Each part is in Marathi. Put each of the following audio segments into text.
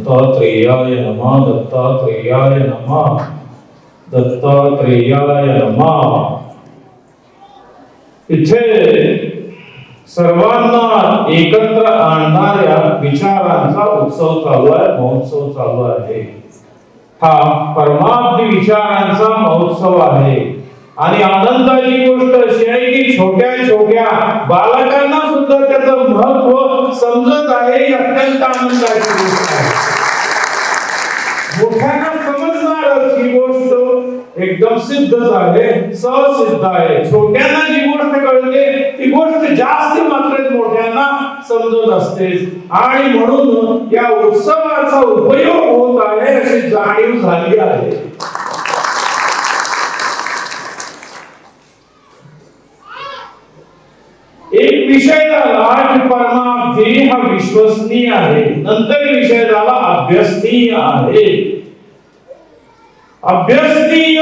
दत्तात्रेयाय नमः, दत्तात्रेयाय नमः, दत्तात्रेयाय नमः. इथे सर्वांना एकत्र आणणाऱ्या विचारांचा उत्सव चालू आहे, महोत्सव चालू आहे. हा परमाब्दी विचारांचा महोत्सव आहे. आणि आनंदाची गोष्ट अशी आहे की छोट्या छोट्या बालकांना सुद्धा त्याचं महत्व समजत आहे. ही अत्यंत आनंदाची गोष्ट आहे. मोठ्यांना समजणारच ही गोष्ट एकदम सिद्धच आहे, सहसिद्ध आहे. छोट्यांना जी गोष्ट कळते ती गोष्ट जास्त मात्रेत मोठ्यांना समजत असते. आणि म्हणून या उत्सवाचा उपयोग होत आहे अशी जाणीव झाली आहे. एक विषय झाला की परमाब्दी हा विश्वसनीय आहे. नंतर विषय झाला अभ्यसनीय आहे. अभ्यसनीय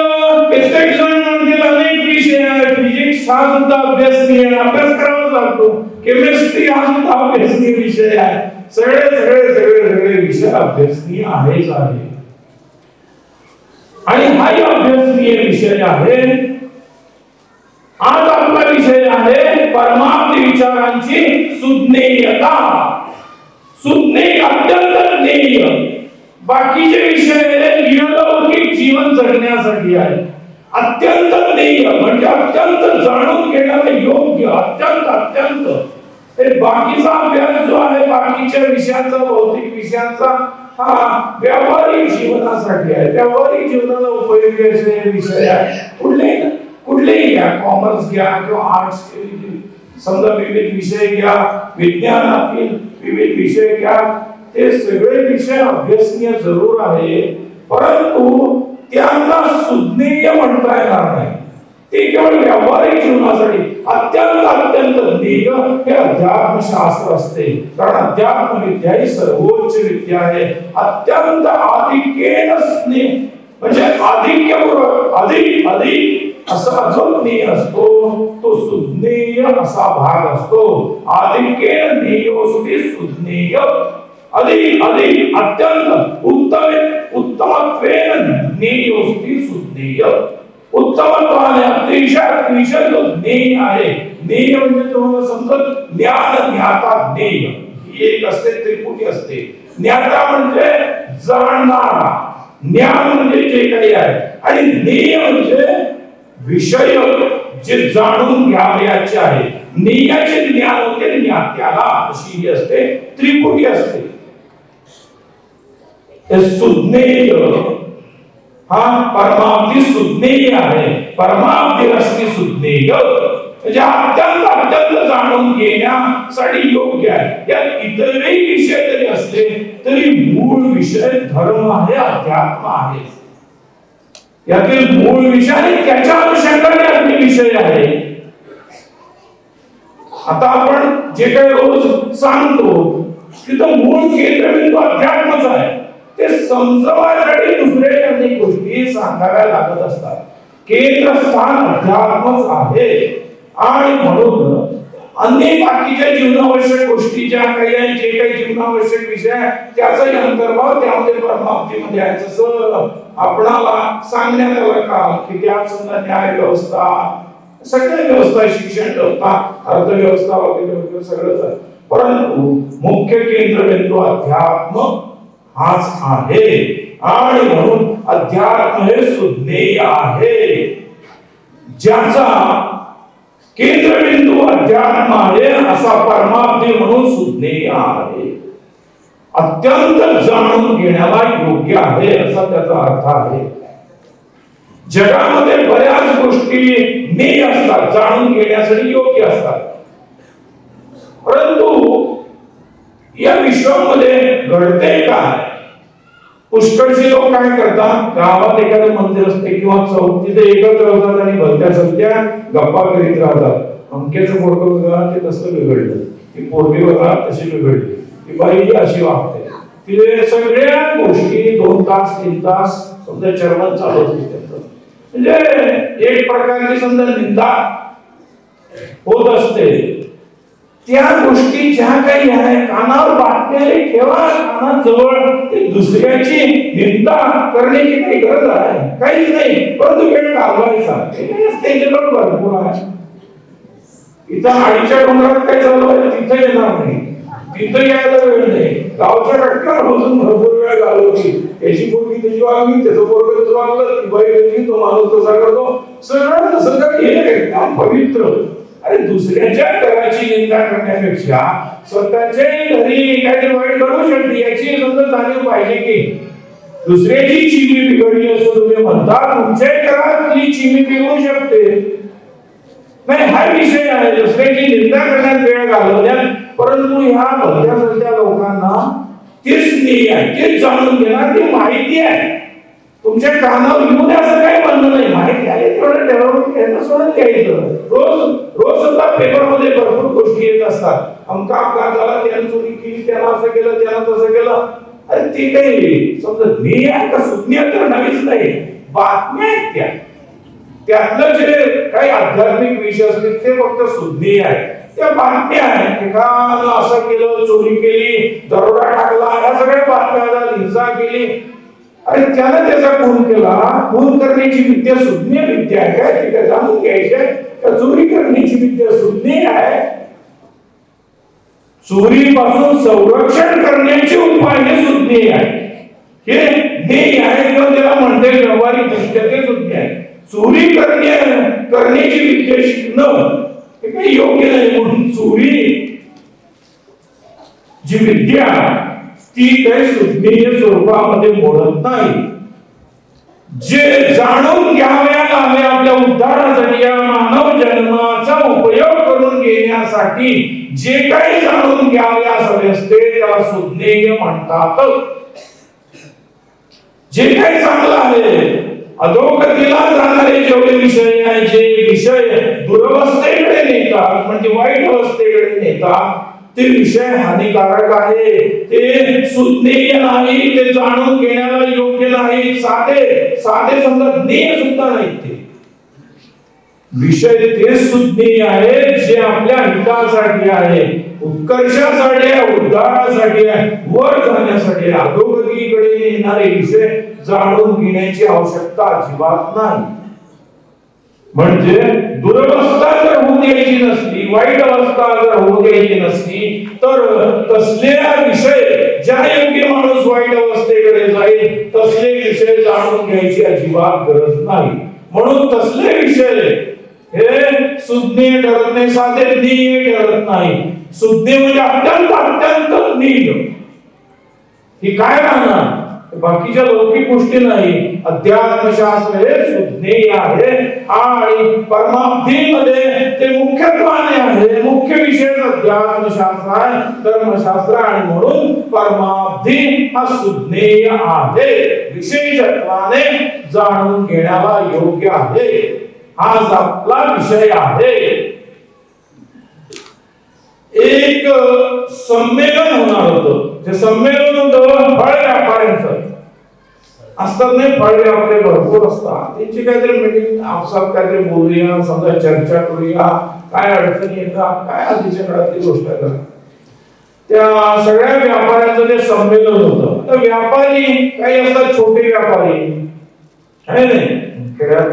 कित्येक जण म्हणतील अनेक विषय आहे. फिजिक्स हा सुद्धा अभ्यसनीय अभ्यास करावा लागतो. केमिस्ट्री हा सुद्धा अभ्यसनीय विषय आहे. सगळे विषय अभ्यसनीय आहेच आहे. आणि हाही अभ्यसनीय विषय आहे. आज आपला विषय आहे परमाब्दी विचारांची सुज्ञेयता. सुज्ञेय अत्यंत ज्ञेय. बाकीचे विषय इहलौकिक जीवन जगण्यासाठी आहे. अत्यंत ज्ञेय म्हणजे अत्यंत जाणून घेण्याला योग्य. अत्यंत हे बाकीचा अभ्यास जो आहे बाकीच्या विषयांचा, भौतिक विषयांचा, हा व्यावहारिक जीवनासाठी आहे. व्यावहारिक जीवनाला उपयोगी असे विषय आहे. कुठलेही घ्या, कॉमर्स घ्या किंवा आर्ट्स, समजा विविध विषय घ्या, विज्ञानातील विविध विषय घ्या, ते सगळे विषय अभ्यासनीय जरूर आहे. परंतु त्यांना सुज्ञेय म्हणता येणार नाही. ते केवळ व्यावहारिक जीवनासाठी अत्यंत ज्ञेय हे अध्यात्मशास्त्र असते. कारण अध्यात्म विद्या ही सर्वोच्च विद्या आहे. अत्यंत आधिक्येन स्नेह म्हणजे आधिक्यपूर्वक अधिक असा जो ज्ञेय असतो तो सुज्ञेय असा भाग असतो. आधिक्येन ज्ञेयोस्ति सुज्ञेय. अधिक अत्यंत उत्तमत्वेन ज्ञेयोस्ति सुज्ञेय. उत्तमत्वाने अतिशय जो ज्ञेय आहे. ज्ञेय म्हणजे तुम्हाला समजत ज्ञान, ज्ञाता, ज्ञेय ही एक असते, त्रिपुटी असते. ज्ञाता म्हणजे जाणणारा, ज्ञान म्हणजे जे काही आहे, आणि ज्ञेय म्हणजे विषय जे जाणून घ्यावयाचे आहे. ज्ञेयाचे ज्ञान होते ज्ञात्याला, अशी ही असते, त्रिपुटी असते. सुज्ञेय हा परमाब्दी सुज्ञेय आहे. परमाब्दी रस्ती सुज्ञेय म्हणजे अत्यंत जाणून घेण्यासाठी योग्य आहे. यात इतरही विषय जरी असले तरी मूळ विषय धर्म आहे, अध्यात्म आहे. यातील मूळ विषय आणि त्याच्या अनुषंगाने आपले विषय आहे. आता आपण जे काही रोज सांगतो तिथं मूळ केंद्रबिंदू अध्यात्मच आहे. ते समजवायसाठी दुसरे अनेक गोष्टी सांगाव्या लागत असतात. केंद्रस्थान अध्यात्मच आहे. आणि म्हणून अनेक बाकीच्या जीवनावश्यक गोष्टी ज्या काही आहेत, जे काही जीवनावश्यक विषय आहे त्याचाही अंतर्भाव त्यामध्ये परमाब्दीमध्ये आहे. जसं आपणाला सांगण्यात आलं का की त्यात समजा न्याय व्यवस्था, सगळ्या व्यवस्था, शिक्षण व्यवस्था, अर्थव्यवस्था वगैरे सगळंच आहे. परंतु मुख्य केंद्रबिंदू अध्यात्म हाच आहे. आणि म्हणून अध्यात्म हे सुज्ञेय आहे. ज्याचा केंद्रबिंदू अध्यात्म आहे असा परमाब्दी म्हणून सुज्ञेय आहे. अत्यंत जाणून घेण्याला योग्य आहे असा त्याचा अर्थ आहे. जगामध्ये बऱ्याच गोष्टी ज्ञेय असतात, जाणून घेण्यासाठी योग्य असतात. परंतु या विश्वामध्ये घडते काय? पुष्कळशी लोक काय करतात, गावात एखादं मंदिर असते किंवा चौक, तिथे एकत्र होतात आणि भलत्या सलत्या गप्पा करीत राहतात. अमक्याचं पोरगं बघा ते तसं बिघडलं, ती पोरगी बघा तशी बिघडली, ती बाई अशी वागते. तिथे सगळ्या गोष्टी 2 तास 3 तास समजा चर्मन चालू असते. म्हणजे एक प्रकारची समजा निंदा होत असते. त्या गोष्टी ज्या काही आहे कानावर बातम्या ठेवा, कानाजवळ. ते दुसऱ्याची निंदा करण्याची काही गरज आहे काहीच नाही, परंतु वेळ घालवायचा त्यांच्याकडे भरपूर आहे. इथं आडीच्या डोंगरात काय चालू आहे तिथं येणार नाही, तिथं यायला वेळ नाही. गावच्या कटकावर बसून भरपूर वेळ घालवली. याची पोरगी त्याची वागली, त्याचं पोरग त्याचं वागलं, ती बाई वेगळी, तो माणूस तसा करतो. सगळं सगळं हे एकदम पवित्र. अरे दुसऱ्याच्या घराची निंदा करण्यापेक्षा स्वतःच्या घरी काहीतरी वाईट करू शकते याची समजा जाणीव पाहिजे. की दुसऱ्याची चिमी बिघडली असं तुम्ही म्हणता, तुमच्या घरातली चिमी बिघडू शकते नाही, हा विषय आहे. दुसऱ्याची निंदा करण्यात वेळ घालवण्यात. परंतु ह्या भलत्या लोकांना तेच ध्येय आहे, तेच जाणून घेणार, ती माहिती आहे. तुमच्या कानावर येऊन असं काही म्हणणं नाही, माहिती आहे तेवढं डेव्हलप यायचं सोडून घ्यायचं. रोज रोज सुद्धा पेपरमध्ये भरपूर गोष्टी येत असतात. अमका अपघात झाला, त्यानं चोरी केली, त्यानं असं केलं, त्यानं तसं केलं. अरे ते काही समजा ध्येय आहे का सुज्ञ तर नवीच नाही, बातम्या आहेत त्या. त्यातलं जे काही आध्यात्मिक विषय असतील ते फक्त सुज्ञ आहे, त्या बातम्या आहेत. एकानं असं केलं, चोरी केली, दरोडा टाकला, या सगळ्या बातम्या, हिंसा केली. आणि त्यानं त्याचा खून केला. खून करण्याची विद्या सुज्ञ विद्या आहे काय, ते जाणून घ्यायचे. चोरी करण्याची विद्या सुज्ञ आहे. चोरीपासून संरक्षण करण्याचे उपाय हे सुज्ञ आहे. हे ध्येय आहे किंवा त्याला म्हणते व्यावहारिक दृष्ट्या ते सुज्ञ आहे. चोरी करण्याची विद्या शिकणं हे काही योग्य नाही. म्हणून चोरी जी विद्या ती काही सुज्ञेय स्वरूपामध्ये मोडत नाही. जे जाणून घ्याव्या लागले आपल्या उद्धारासाठी, या मानव जन्माचा उपयोग करून घेण्यासाठी जे काही जाणून घ्याव्यास हवे असते त्याला सुज्ञेय म्हणतात. जे काही चांगलं आहे, अधोगतीला जाणारे जेवढे विषय आहे, जे विषय दुरवस्थेकडे नेतात म्हणजे वाईट अवस्थेकडे नेतात, ते विषय हानिकारक आहे, ते सुज्ञेय नाही, ते जाणून घेण्याला योग्य नाही. साधे समजा ज्ञेय सुद्धा नाही. ते विषय ते सुज्ञेय आहे जे आपल्या हितासाठी आहे, उत्कर्षासाठी आहे, उद्धारासाठी आहे, वर जाण्यासाठी. अधोगतीकडे नेणारे विषय जाणून घेण्याची आवश्यकता अजिबात नाही. म्हणजे दुरवस्था जर होऊ द्यायची नसली, वाईट अवस्था जर होऊ द्यायची नसली, तर तसले विषय ज्या योग्य माणूस वाईट अवस्थेकडे जाईल तसले विषय जाणून घ्यायची अजिबात गरज नाही. म्हणून तसले विषय हे सुज्ञ ठरत नाही, साधे ज्ञेय ठरत नाही. सुज्ञ म्हणजे अत्यंत ज्ञेय. ही काय राहणार, बाकीच्या लौकिक गोष्टी नाही. अध्यात्मशास्त्र हे सुज्ञेय आहे आणि परमार्थीमध्ये ते मुख्यत्वाने आहे. मुख्य विषय अध्यात्मशास्त्र आहे, धर्मशास्त्र, आणि म्हणून परमार्थी हा सुज्ञेय आहे, विशेषत्वाने जाणून घेण्याला योग्य आहे. हा आपला विषय आहे. एक संमेलन होणार होतं. ते संमेलन होतं फळ व्यापाऱ्यांचं. असतात नाही फळ व्यापारी भरपूर असतात, त्यांची काहीतरी मीटिंग, आपसात काहीतरी बोलूया, समजा चर्चा करूया, काय अडचणी येतात, काय आधीच्या काळातली गोष्ट करा. त्या सगळ्या व्यापाऱ्यांचं ते संमेलन होतं. तर व्यापारी काही असतात, छोटे व्यापारी आहे नाही, खेड्यात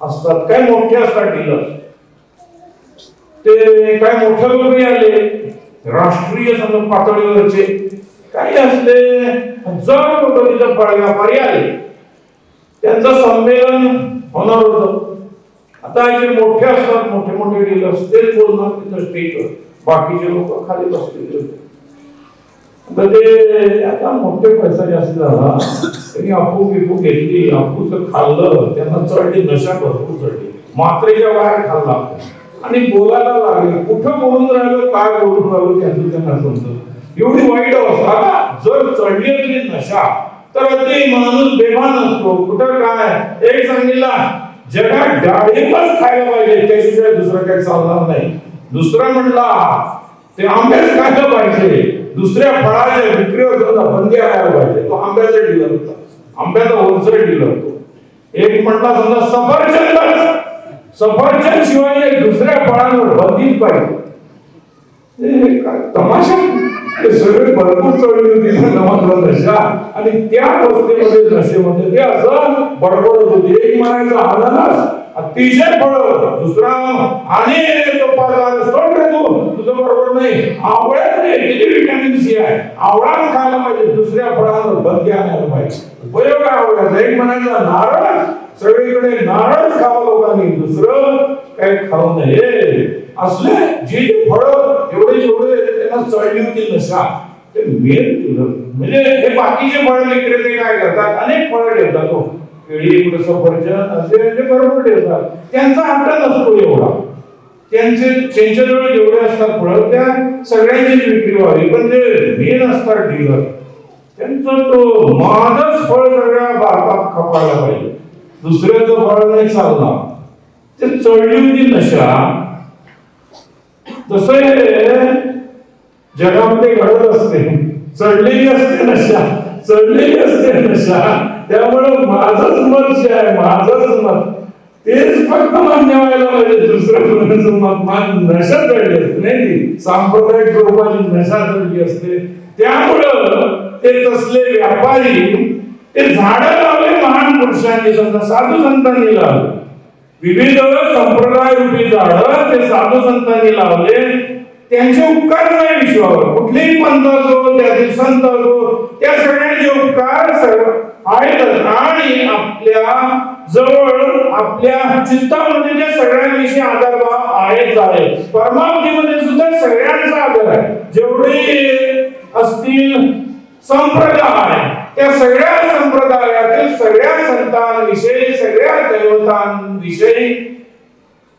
असतात, काय मोठे असतात डीलर. ते काय मोठे लोक आले, राष्ट्रीय समजा पातळीवरचे काही असले, हजार कोटीचे फळ व्यापारी आले. त्यांचं संमेलन होणार होतं. आता जे मोठे असतात, मोठे डीलर्स, तेच बोलणार तिथं स्टेजवर, बाकीचे लोक खाली बसलेले होते. तर ते आता मोठे पैसा जास्त झाला, त्यांनी अफू घेतली, अफूच खाल्लं, त्यांना चढली, नशा भरपूर चढली, मात्रेच्या बाहेर खाल्ला आणि बोलायला लागले. कुठं बोलून राहिलो, काय बोलून राहिलो त्यांचं त्यांना समजलं. एवढी वाईट अवस्था. जर चढली असली नशा तर ते माणूस बेभान असतो. कुठं काय एक सांगितला, जगात डाळिंबच खायला पाहिजे, त्याशिवाय दुसरं काही चालणार नाही. दुसरा म्हणला ते आंबेच खायला पाहिजे, दुसऱ्या फळाच्या विक्रीवर सुद्धा बंदी आणायला पाहिजे. तो आंब्याचा डीलर होता, आंब्याचा होलसेल डीलर होतो. एक म्हणला समजा सफरचंद शिवाय दुसऱ्या फळांवर बंदीच पाहिजे. तमाशा ते सगळे भरपूर चढली होती नमस्कार नशा आणि त्या अवस्थेमध्ये नशेमध्ये ते असं बडबडत होती. एक म्हणायचं आनंदास अतिशय फळ, दुसरा आणि तो पदार्थ सोड रे तू, तुझं बरोबर नाही, आवळ्यात किती व्हिटॅमिन सी आहे, आवळाच खायला पाहिजे, दुसऱ्या फळांवर बंदी आणायला पाहिजे. उपयोग काय आवळ्याचा? एक म्हणायचा नारळ, सगळीकडे नारळच खावं लोकांनी, दुसरं काही खाऊ नये. असले जे फळ एवढे जेवढे त्यांना चढली होती नशा, ते मेन म्हणजे हे बाकीचे फळ विक्रेते काय करतात, अनेक फळं ठेवतात, तो केळी कुठं सफरचंद असे भरपूर ठेवतात, त्यांचा हट्ट नसतो एवढा, त्यांच्याजवळ जेवढे असतात फळं त्या सगळ्यांचीच विक्री व्हावी, पण जे मेन असतात डीलर त्यांचं तो माझंच फळ सगळ्या भारतात खपायला पाहिजे, दुसऱ्याचं फळ नाही चालणार. ते चढली होती नशा. तसं जगामध्ये घडत असते, चढलेली असते नशा, चढलेली असते नशा. त्यामुळे माझंच मत जे आहे, माझंच मत तेच फक्त मान्य व्हायला पाहिजे, दुसरं कोणाचं मत मान नशा चढली असते नाही, ती सांप्रदायिक स्वरूपाची नशा चढली असते. त्यामुळं ते तसले व्यापारी ते झाडं लावले महान पुरुषांनी, समजा साधू संतांनी लावले, विविध संप्रदाय रूपी झाडं ते साधू संतांनी लावले. त्यांचे उपकार नाही विश्वावर, कुठलेही पंथ असो, त्यातील संत असो, त्या सगळ्यांचे उपकार आहेतच. आणि आपल्या जवळ आपल्या चित्तामध्ये त्या सगळ्यांविषयी आदरभाव आहेच आहे. परमात्मेमध्ये सुद्धा सगळ्यांचा आदर आहे. जेवढे असतील संप्रदाय, त्या सगळ्या संप्रदायातील सगळ्या संतांविषयी, सगळ्या दैवतांविषयी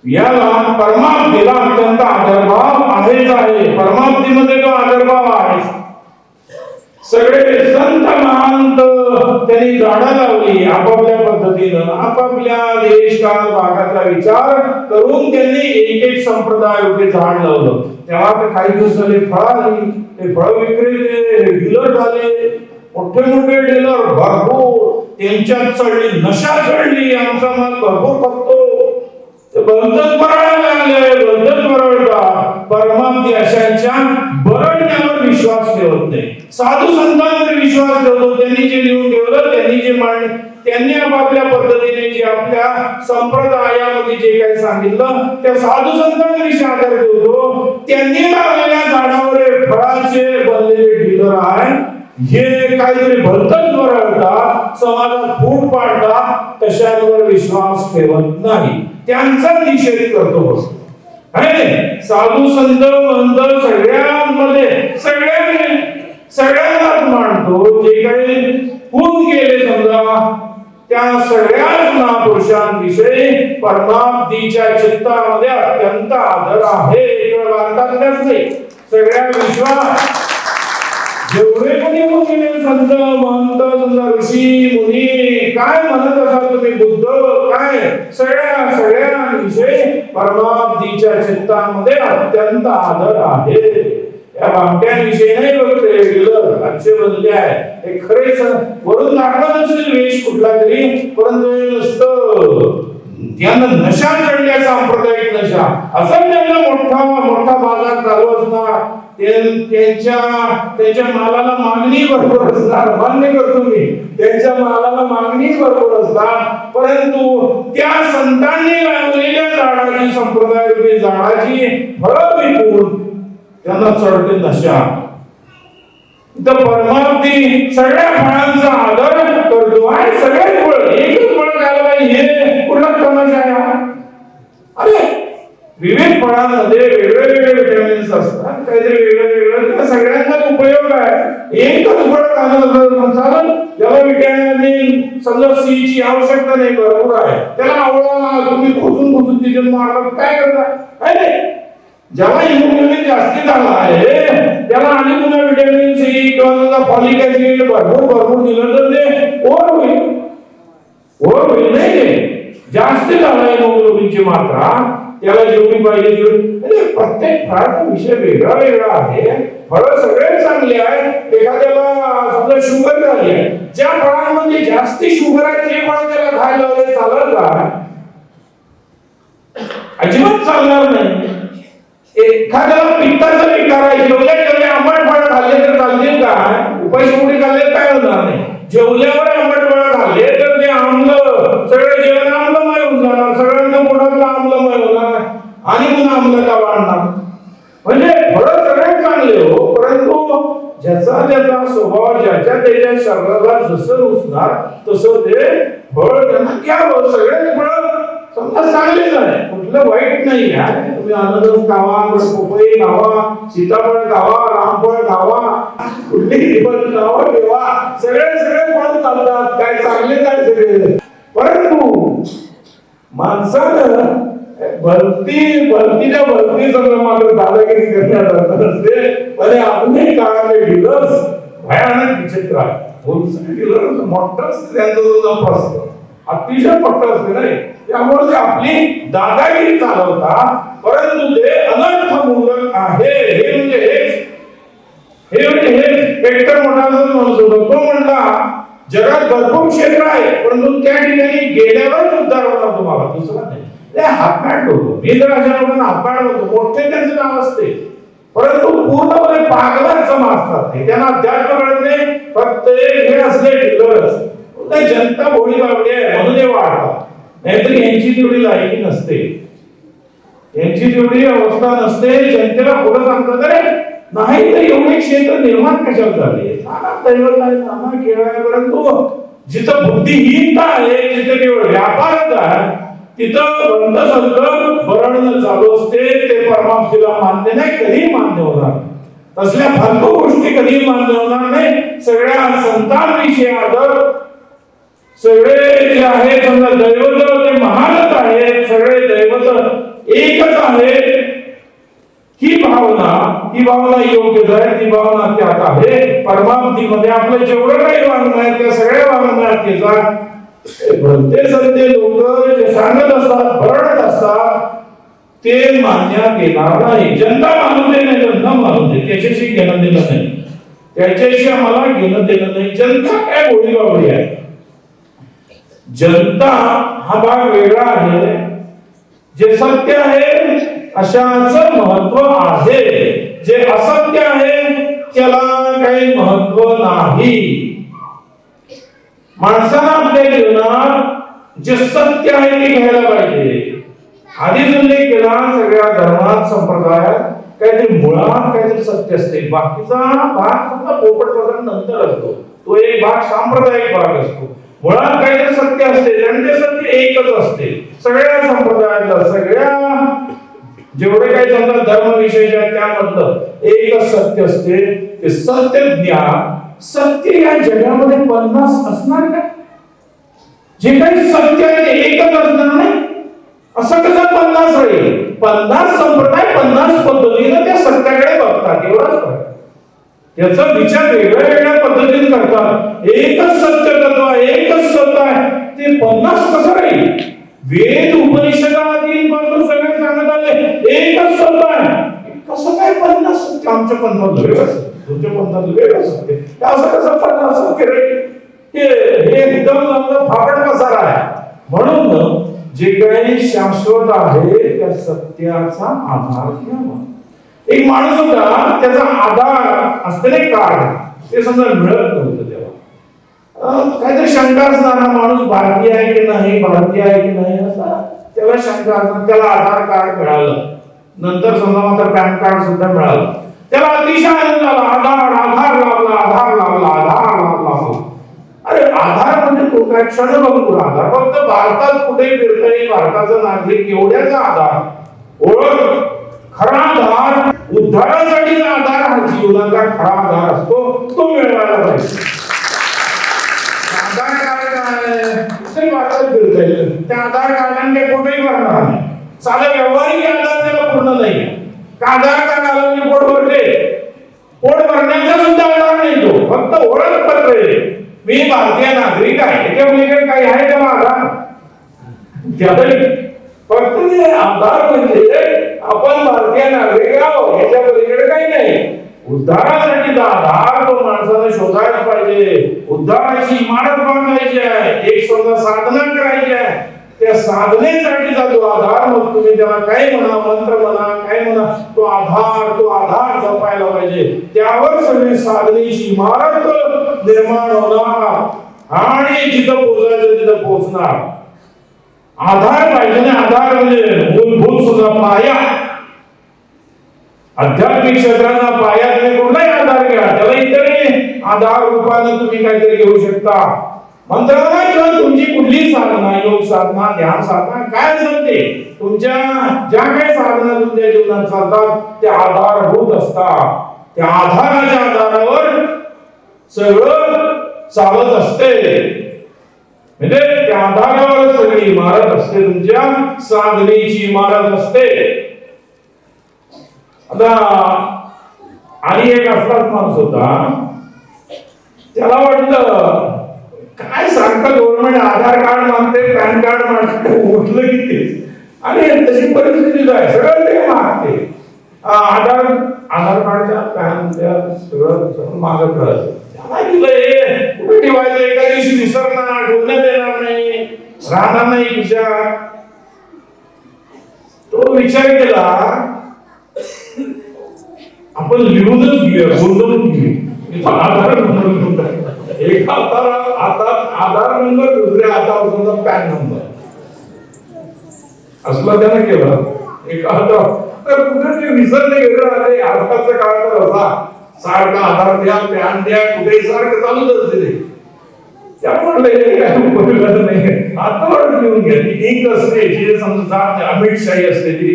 याला परमात्मेला अत्यंत आदरभाव आहेच आहे. परमात्मेमध्ये तो आदरभाव आहे. सगळे संत महांत त्यांनी झाडं लावली आपापल्या पद्धतीनं, आपापल्या देश काळ भागाचा विचार करून त्यांनी एक एक संप्रदाय रूपी झाड लावलं. तेव्हा तर काही दिवसाले फळ आली, ते फळ विक्रेते डीलर झाले, मोठे मोठे डीलर भरपूर, त्यांच्यात चढली नशा चढली, आमचा माल भरपूर खपतो, बंधन बरळायला लागले, बंधन बरळतात. परमात्मा अशांच्या बरळण्यावर विश्वास ठेवत नाही, साधू संतांवर विश्वास ठेवतो. त्यांनी जे लिहून ठेवलं, त्यांनी जे मांडले, त्यांनी आपापल्या पद्धतीने जे आपल्या संप्रदायामध्ये जे काही सांगितलं त्या साधू संतांविषयी आदर ठेवतो. त्यांनी लावलेल्या झाडावर फळाचे बनलेले डीलर आहे, हे काहीतरी भलतच बरळतात, समाजात फूट पाडतात, तशांवर विश्वास ठेवत नाही, त्यांचा निषेध करतो. साधू संत मंत सगळ्यांमध्ये सगळ्यांनाच मानतो. जे काही खून केले समजा त्या सगळ्याच महापुरुषांविषयी परमात्मेच्या चित्तामध्ये अत्यंत आदर आहे. भारतातल्याच नाही, सगळ्या विश्वात जेवढे कोणी मुनी संत महंत समजा ऋषी मुनी काय म्हणत असाल तुम्ही, बुद्ध काय, सगळ्यांविषयी परमात्मेच्या चित्तामध्ये अत्यंत आदर आहे. या बामट्यांविषयी नाही बघते डीलर अच्छे बनले आहे, हे खरेच वरून दाखवत असेल वेश कुठला तरी, परंतु नुसतं त्यांना नशा चढल्या, सांप्रदायिक नशा. असं त्यांना मोठा बाजार चालू असणार, त्यांच्या मालाला मागणी भरपूर असणार, मान्य करतो मी, त्यांच्या मालाला मागणी भरपूर असणार, परंतु त्या संतांनी लावलेल्या झाडाची, संप्रदाय झाडाची फळं विकून त्यांना चढते नशा. तर परमात्मा सगळ्या फळांचा आदर करतो आहे. सगळे फळ एकच फळ खायला पाहिजे, हे कुठला तमाशा आहे? अरे विविध फळांमध्ये वेगवेगळे विटॅमिन्स असतात, काहीतरी वेगळं सगळ्यांचाच उपयोग आहे. एकच फळ खाणं चालेल, त्याला विटॅमिन समजा सी ची आवश्यकता नाही, भरपूर आहे. त्याला आवळा तुम्ही खोदून तिथे मारला काय करता? ज्याला हिमोग्लोबिन जास्ती झाला आहे त्याला आणि पुन्हा विटॅमिन सी किंवा फॉलिक ऍसिड भरपूर दिलं तर ते ओव्हर होईल नाही. ते जास्ती झाला हिमोग्लोबिनची मात्रा, त्याला जेवढी पाहिजे तेवढी. प्रत्येक फळाचा विषय वेगळा आहे. फळं सगळे चांगले आहेत. एखाद्याला समजा शुगर झाली आहे, ज्या फळांमध्ये जास्ती शुगर आहे ते फळ त्याला खायला लावले चालत का? अजिबात चालणार नाही. एखाद्याला पित्ताचा विकार आहे, जेवल्या आंबट फळं खाल्ले तर चालतील काय? उपाशीपोटी खाल्ले काय होणार नाही. जेवल्यावर आंबट फळं खाल्ले तर ते आम्ल सगळं जेवण आम्लमय होऊन जाणार, सगळ्यांना पोटातलं आम्लमय होणार आणि पुन्हा आम्लता वाढणार. म्हणजे फळं सगळ्यात चांगले हो, परंतु ज्याचा त्याचा स्वभाव ज्याच्या त्याच्या शरीराला जसं रुचणार तसं ते फळ त्यांना घ्यावं. सगळेच फळ समजा चांगलेच आहे, कुठलं वाईट नाही आहे. तुम्ही अननस खावा, पपई खावा, सीताफळ खावा, रामफळ खावा, कुठलीही फळ खावा ठेवा, सगळे फळ चालतात, काय चांगले काय सगळे. परंतु माणसानं भरतीच्या सगळं मात्र दादागिरी करण्यात असते. पण आपले काळातले डीलर्स भयानक विचित्र आहे. डीलर मोठं त्यांचा जो जप असतो अतिशय मोठं असते नाही, त्यामुळे ते आपली दादागिरी चालवतात. परंतु ते अनर्थ मूलक आहे. हे म्हणजे हेच हेक्टर मोठा माणूस होता. तो म्हणला जगात भरपूर क्षेत्र आहे, परंतु त्या ठिकाणी गेल्यावरच उद्धार होणार तुम्हाला, दुसरा नाही. ते हातपाड होतो. मी जर अशा लोकांना हातपाड होतो, मोठे त्यांचं नाव असते, परंतु पूर्णपणे पागलाच असतात. त्यांना अध्यात्म कळत नाही, फक्त हे असले डीलर्स. जनता भोळी बाबडी आहे म्हणून ते वाढतात, नाहीतर यांची तेवढी लायकी नसते, यांची तेवढी अवस्था नसते. जनतेला पुढे सांगतात अरे नाही तर एवढे क्षेत्र निर्माण कशाला झाले, नाना दैवत आहे, नाना खेळ आहे. परंतु जिथं बुद्धिहीनता आहे, जिथं केवळ व्यापारच आहे, तिथं बंद सगळं भरणं चालू असते. ते परमात्मेला मान्य नाही, कधी मान्य होणार. तसल्या फालतू गोष्टी कधी मान्य होणार नाही. सगळ्या संतांविषयी आदर, सगळे जे आहे समजा दैवत ते महानच आहे, सगळे दैवत एकच आहे. ही भावना योग्य आहे, ती भावना त्यात आहे. परमात्मेमध्ये आपलं जेवढं काही वागणं आहे त्या सगळ्या वागण्यात त्याचा भलते सत्य लोक जे सांगत असतात, भरडत असतात, ते मान्य केणार नाही. जनता मानू दे नाही तर न मानू दे, त्याच्याशी घेणं देणं नाही, त्याच्याशी आम्हाला घेणं देणं नाही. जनता काय गोडी बाबडी आहे. जनता हा भाग वेगळा आहे. जे सत्य आहे अशाच महत्व आहे, जे असत्य आहे त्याला काही महत्व नाही. माणसाला आपल्या जीवनात जे सत्य आहे ते घ्यायला पाहिजे. आधीच उल्लेख केला, सगळ्या धर्मात संप्रदायात काहीतरी मुळात काहीतरी सत्य असते, बाकीचा भाग सुद्धा पोपट पसरण नंतर असतो. तो एक भाग सांप्रदायिक भाग असतो. मुळात काहीतरी सत्य असते आणि ते सत्य एकच असते. सगळ्या संप्रदायातलं, सगळ्या जेवढे काही समजा धर्म विषय त्यामधलं एकच सत्य असते, ते सत्य ज्ञान. सत्य या जगामध्ये 50 असणार का? जे काही सत्य आहे ते एकच असणार नाही. असं कसं 50 राहील? 50 संप्रदाय 50 पद्धतीने त्या सत्याकडे बघतात, एवढाच फरक. याचा विचार वेगळ्या वेगळ्या पद्धतीने करतात. एकच सत्य तत्व आहे, एकच सत्य आहे, ते 50 कसं राहील? वेद उपनिषदापासून सगळे सांगत आले एकच सत्य आहे, कसं काय 50 सत्य? आमच्या पंथात वेगळं सत्य, तुमच्या पंथात वेगळं सत्य, असं कसं 50 सत्य राहील? हे एकदम फापट पसारा आहे. म्हणून जे काही शाश्वत आहे त्या सत्याचा आधार घ्यावा. एक माणूस होता, त्याचा आधार असते ना कार्ड, ते समजा मिळत नव्हतं तेव्हा. काहीतरी शंका असणार, हा माणूस भारतीय आहे की नाही, भारतीय आहे की नाही, असा त्याला शंका असणार. त्याला आधार कार्ड मिळालं, नंतर समजा मात्र पॅन कार्ड सुद्धा मिळालं. त्याला अतिशय आनंद झाला. आधार लागला. अरे आधार म्हणजे तो काय क्षण बघून आधार, फक्त भारतात कुठेही फिरता येईल, भारताचा नागरिक एवढ्याचा आधार. ओळख, खरा आधार, उद्धारासाठीचा आधार हा जीवनाचा खरा आधार असतो, तो मिळवायला पाहिजे. आधार कार्ड काय भारतात फिरता येईल, त्या आधार कार्डाने कुठेही भरणार नाही. साधं व्यावहारिक आधार त्याला पूर्ण नाही. आधार कार्ड आलं म्हणजे पोट भरते, पोट भरण्याचा सुद्धा आधार नाही, तो फक्त ओळखपत्र आहे. मी भारतीय नागरिक आहे, याच्या पलीकडे काही आहे का आधार? फक्त ते आधार म्हणजे आपण भारतीय नागरिक आहोत, याच्या पलीकडे काही नाही. उद्धारासाठीचा आधार तो माणसाने शोधायला पाहिजे. उद्धाराची इमारत बांधायची आहे, एक समजा साधना करायची आहे, त्या साधनेसाठीचा जो आधार, मग तुम्ही त्याला काय म्हणा, मंत्र म्हणा, काय म्हणा, तो आधार जपायला पाहिजे. त्यावर सगळी साधनेची इमारत निर्माण होणार आणि जिथं पोहोचायचं तिथं पोहोचणार. आधार पाहिजे ना. आधार म्हणजे मूलभूत सुद्धा पाया. आध्यात्मिक क्षेत्राचा पाया तुम्ही कुठलाही आधार घ्या, त्याला इतरही आधार रूपाने तुम्ही काहीतरी घेऊ शकता. मंत्राला किंवा तुमची कुठली साधना, योग साधना, ध्यान साधना काय असेल ते, तुमच्या ज्या काही साधना तुमच्या जीवनात चालतात त्या आधारभूत असतात. त्या आधाराच्या आधारावर सगळं चालत असते. म्हणजे त्या आधारावर सगळी इमारत असते, तुमच्या साधनेची इमारत असते. आता आणि एक असाच माणूस होता, त्याला वाटलं काय सांगता गव्हर्नमेंट आधार कार्ड मागते, पॅन कार्ड मागते, उठलं की तेच. आणि तशी परिस्थिती आहे, सगळं ते मागते. आधार कार्डच्या पॅनच्या सगळं मागत राहत. त्याला दिलं कुठे ठेवायचं, एका दिवशी विसरणार, ठेवण्यात येणार नाही, राहणार नाही खिशात. तो विचार केला आपण लिहूनच घेऊया, बोलून घेऊया. आधार एक आधार नंबर, दुसऱ्या हातावर पॅन नंबर असला त्यानं केलं. एक कुठे ते विसरले गेलं. अरे आजकालचा काळ तर असा, सारखा आधार द्या, पॅन द्या, कुठेही सारखं चालूच असते ते. त्यामुळे काय बोललं नाही, हातावर घेऊन घ्या. ती इंक असते जी समजा अमितशाही असते, ती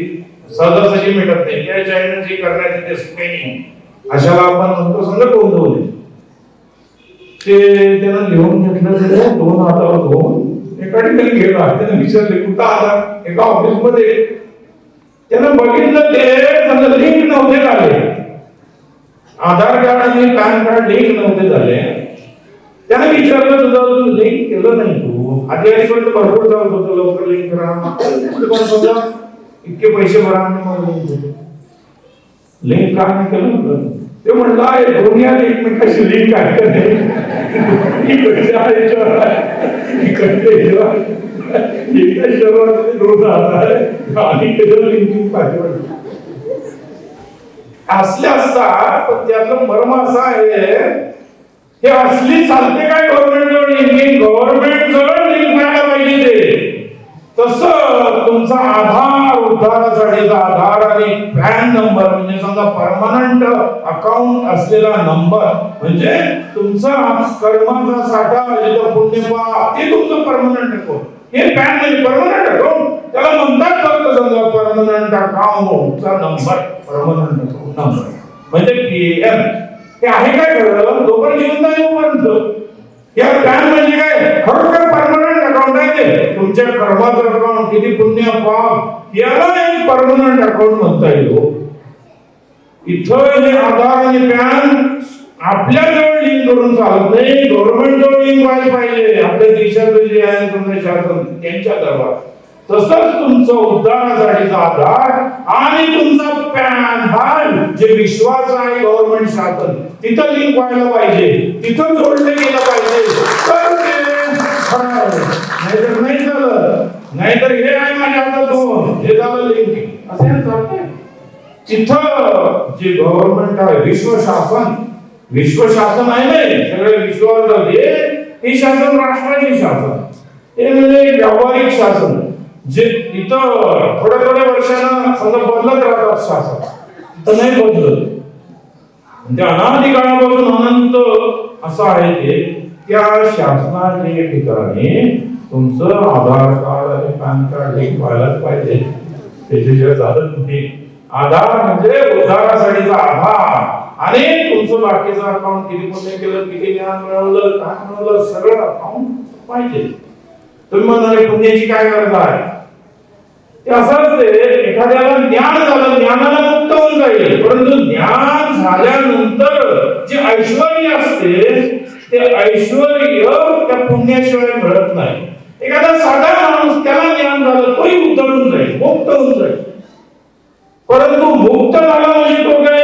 सहजासहजी मिळत नाही. त्या चायना जी करण्यात येते स्पेनिंग, अशाला आपण म्हणतो समजा गोंधवले. ते त्यानं लिहून घेतलं, दोन हातावर घेऊन एका ठिकाणी गेला. त्यानं विचारले कुठं आधार, एका ऑफिस मध्ये. त्यानं बघितलं ते समजा लिंक नव्हते झाले, आधार कार्ड आणि पॅन कार्ड लिंक नव्हते झाले. त्यानं विचारलं तुझं लिंक केलं नाही तू, आधी भरपूर चालत होतं, लवकर लिंक करा, इतके पैसे भरा, लिंक का नाही केलं. ते म्हणलं दोन्ही एकमेकाशी लिंक आहे का नाही, असले असतात. पण त्यातलं मर्म असा आहे, हे असली चालते काय गव्हर्नमेंट जवळ, गव्हर्नमेंट जवळ लिंक व्हायला पाहिजे. ते तसं तुमचा आधार, उद्धारासाठीचा आधार आणि पॅन नंबर म्हणजे समजा परमनंट अकाउंट असलेला नंबर, म्हणजे तुमचा कर्माचा साठा, जिथं पुण्यपाप, ते तुमचं परमनंट अकाउंट. हे पॅन म्हणजे परमनंट अकाउंट, त्याला म्हणतात फक्त समजा परमनंट अकाउंटचा नंबर, परमनंट अकाउंट नंबर म्हणजे पीएम. हे आहे काय खरं, जोपर्यंत जीवन आहे तोपर्यंत. या पॅन म्हणजे काय, खरोखर परमनंट अकाउंट आहे ते, तुमच्या कर्माचं अकाउंट, किती पुण्य पाप, याला एक परमनंट अकाउंट म्हणता येतो. इथं हे आधार आणि पॅन आपल्या जवळ लिंक करून चालत नाही, गव्हर्नमेंट जवळ लिंक व्हायला पाहिजे. आपल्या देशातले जे आहे समजा शासन, त्यांच्या दरबार. तसंच तुमचं उद्धारासाठीचा आधार आणि तुमचा पॅन हा जे विश्वास आहे गव्हर्नमेंट शासन, तिथं लिंक व्हायला पाहिजे, तिथं जोडले गेलं पाहिजे. तर नाहीतर नाही झालं, नाहीतर हे आहे माझ्या हातात, हे झालं लिंक असं चालतंय. तिथं जे गव्हर्नमेंट आहे, विश्व शासन आहे नाही, सगळे विश्वावर हे शासन राष्ट्राचे शासन, हे म्हणजे व्यावहारिक शासन, जे इथं थोड्या वर्षांना समजा बदलत राहतात शासन, तर नाही बदलत. म्हणजे अनादी काळापासून अनंत असं आहे ते. त्या शासनाच्या ठिकाणी तुमचं आधार कार्ड आणि पॅन कार्ड लिंक व्हायलाच पाहिजे, त्याच्याशिवाय चालत नाही. आधार म्हणजे उद्धारासाठीचा आधार आणि तुमचं बाकीचं अकाउंट, किती पुण्य केलं, किती ज्ञान मिळवलं, काय मिळवलं, सगळं अकाउंट पाहिजे. तुम्ही म्हणाले पुण्याची काय गरज आहे, ते असंच ते एखाद्याला ज्ञान झालं, ज्ञानाला मुक्त होऊन जाईल, परंतु ज्ञान झाल्यानंतर जे ऐश्वर्य असते ते ऐश्वर्य त्या पुण्याशिवाय मिळत नाही. एखादा साधा माणूस, त्याला ज्ञान झालं, तोही उतरून जाईल, मुक्त होऊन जाईल. परंतु मुक्त झाला म्हणजे तो काय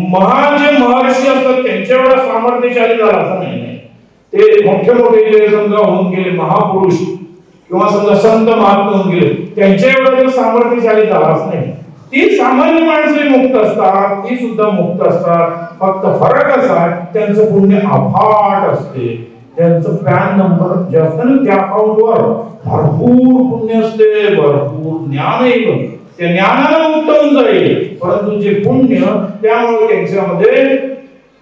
महान जे महर्षी असतात त्यांच्या एवढा सामर्थ्यशाली झाला असं नाही. ते मोठे जे समजा होऊन गेले महापुरुष, किंवा समजा संत महात्मा होऊन गेले, त्यांच्या एवढं तर सामर्थ्यशाली झालाच नाही. ती सामान्य माणसं मुक्त असतात, ती सुद्धा मुक्त असतात. फक्त फरक असा त्यांचं पुण्य अफाट असते. त्यांचं पॅन नंबर जे असतं ना त्या अकाउंटवर भरपूर पुण्य असते, भरपूर ज्ञान येईल, त्या ज्ञानाला मुक्त होऊन जाईल. परंतु जे पुण्य त्यामुळे त्यांच्यामध्ये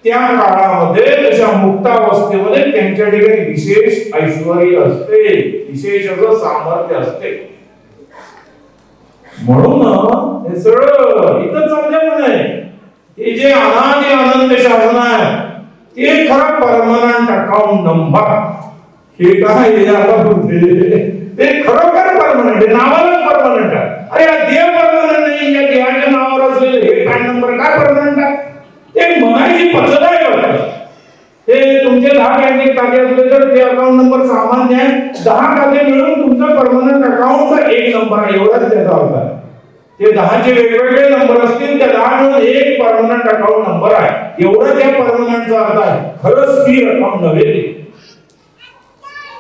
त्या काळामध्ये तशा मुक्तावस्थेमध्ये त्यांच्या ठिकाणी विशेष ऐश्वर्य असते, विशेष असं सामर्थ्य असते. म्हणून हे सगळं इथं चाललेलं नाही. हे जे अनादि अनंत शासन आहे ते खरं परमनंट अकाउंट नंबर. हे काय आता ते खरोखर परमनंट आहे, नावाला परमनंट आहे. अरे देव परमनंट नाही, या देवाच्या नावावर असलेले हे पॅन नंबर काय परमनंट आहे? ते म्हणायची पद्धत आहे बघा. ते तुमचे 10 बँकेत खाते असले तर ते अकाउंट नंबर सामान्य आहे, 10 खाते मिळून तुमचा परमनंट अकाउंटचा एक नंबर आहे, एवढाच त्याचा अर्थ आहे. ते 10चे वेगवेगळे नंबर असतील, त्या 10 मिळून एक परमनंट अकाउंट नंबर आहे, एवढं त्या परमनंटचा अर्थ आहे. खरंच स्थिर अकाउंट नव्हे.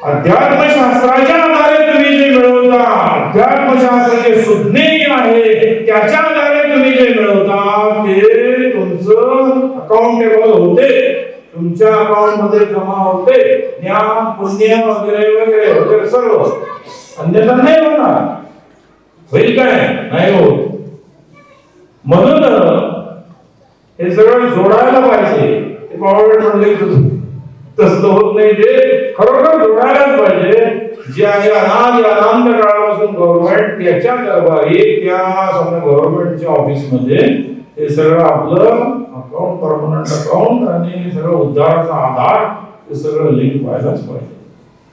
अध्यात्मशास्त्राच्या आधारे तुम्ही जे मिळवता, अध्यात्मशास्त्र जे सुज्ञेय आहे त्याच्या आधारे तुम्ही जे मिळवता ते तुमचं अकाउंटेबल होते, तुमच्या अकाउंट मध्ये जमा होते. ज्ञान पुण्य वगैरे वगैरे वगैरे सर्व. अन्यथा नाही होणार. होईल काय? नाही होत. म्हणून हे सगळं जोडायला पाहिजे. ते पावडर म्हणले तसं होत नाही, ते खरोखर जोडायलाच पाहिजे. जे आहे अनादि अनंत काळापासून गव्हर्नमेंट त्याच्या दरबारी त्या समजा गव्हर्नमेंटच्या ऑफिस मध्ये हे सगळं आपलं अकाउंट परमनंट अकाउंट आणि सगळं उद्धाराचा आधार हे सगळं लिंक व्हायलाच पाहिजे.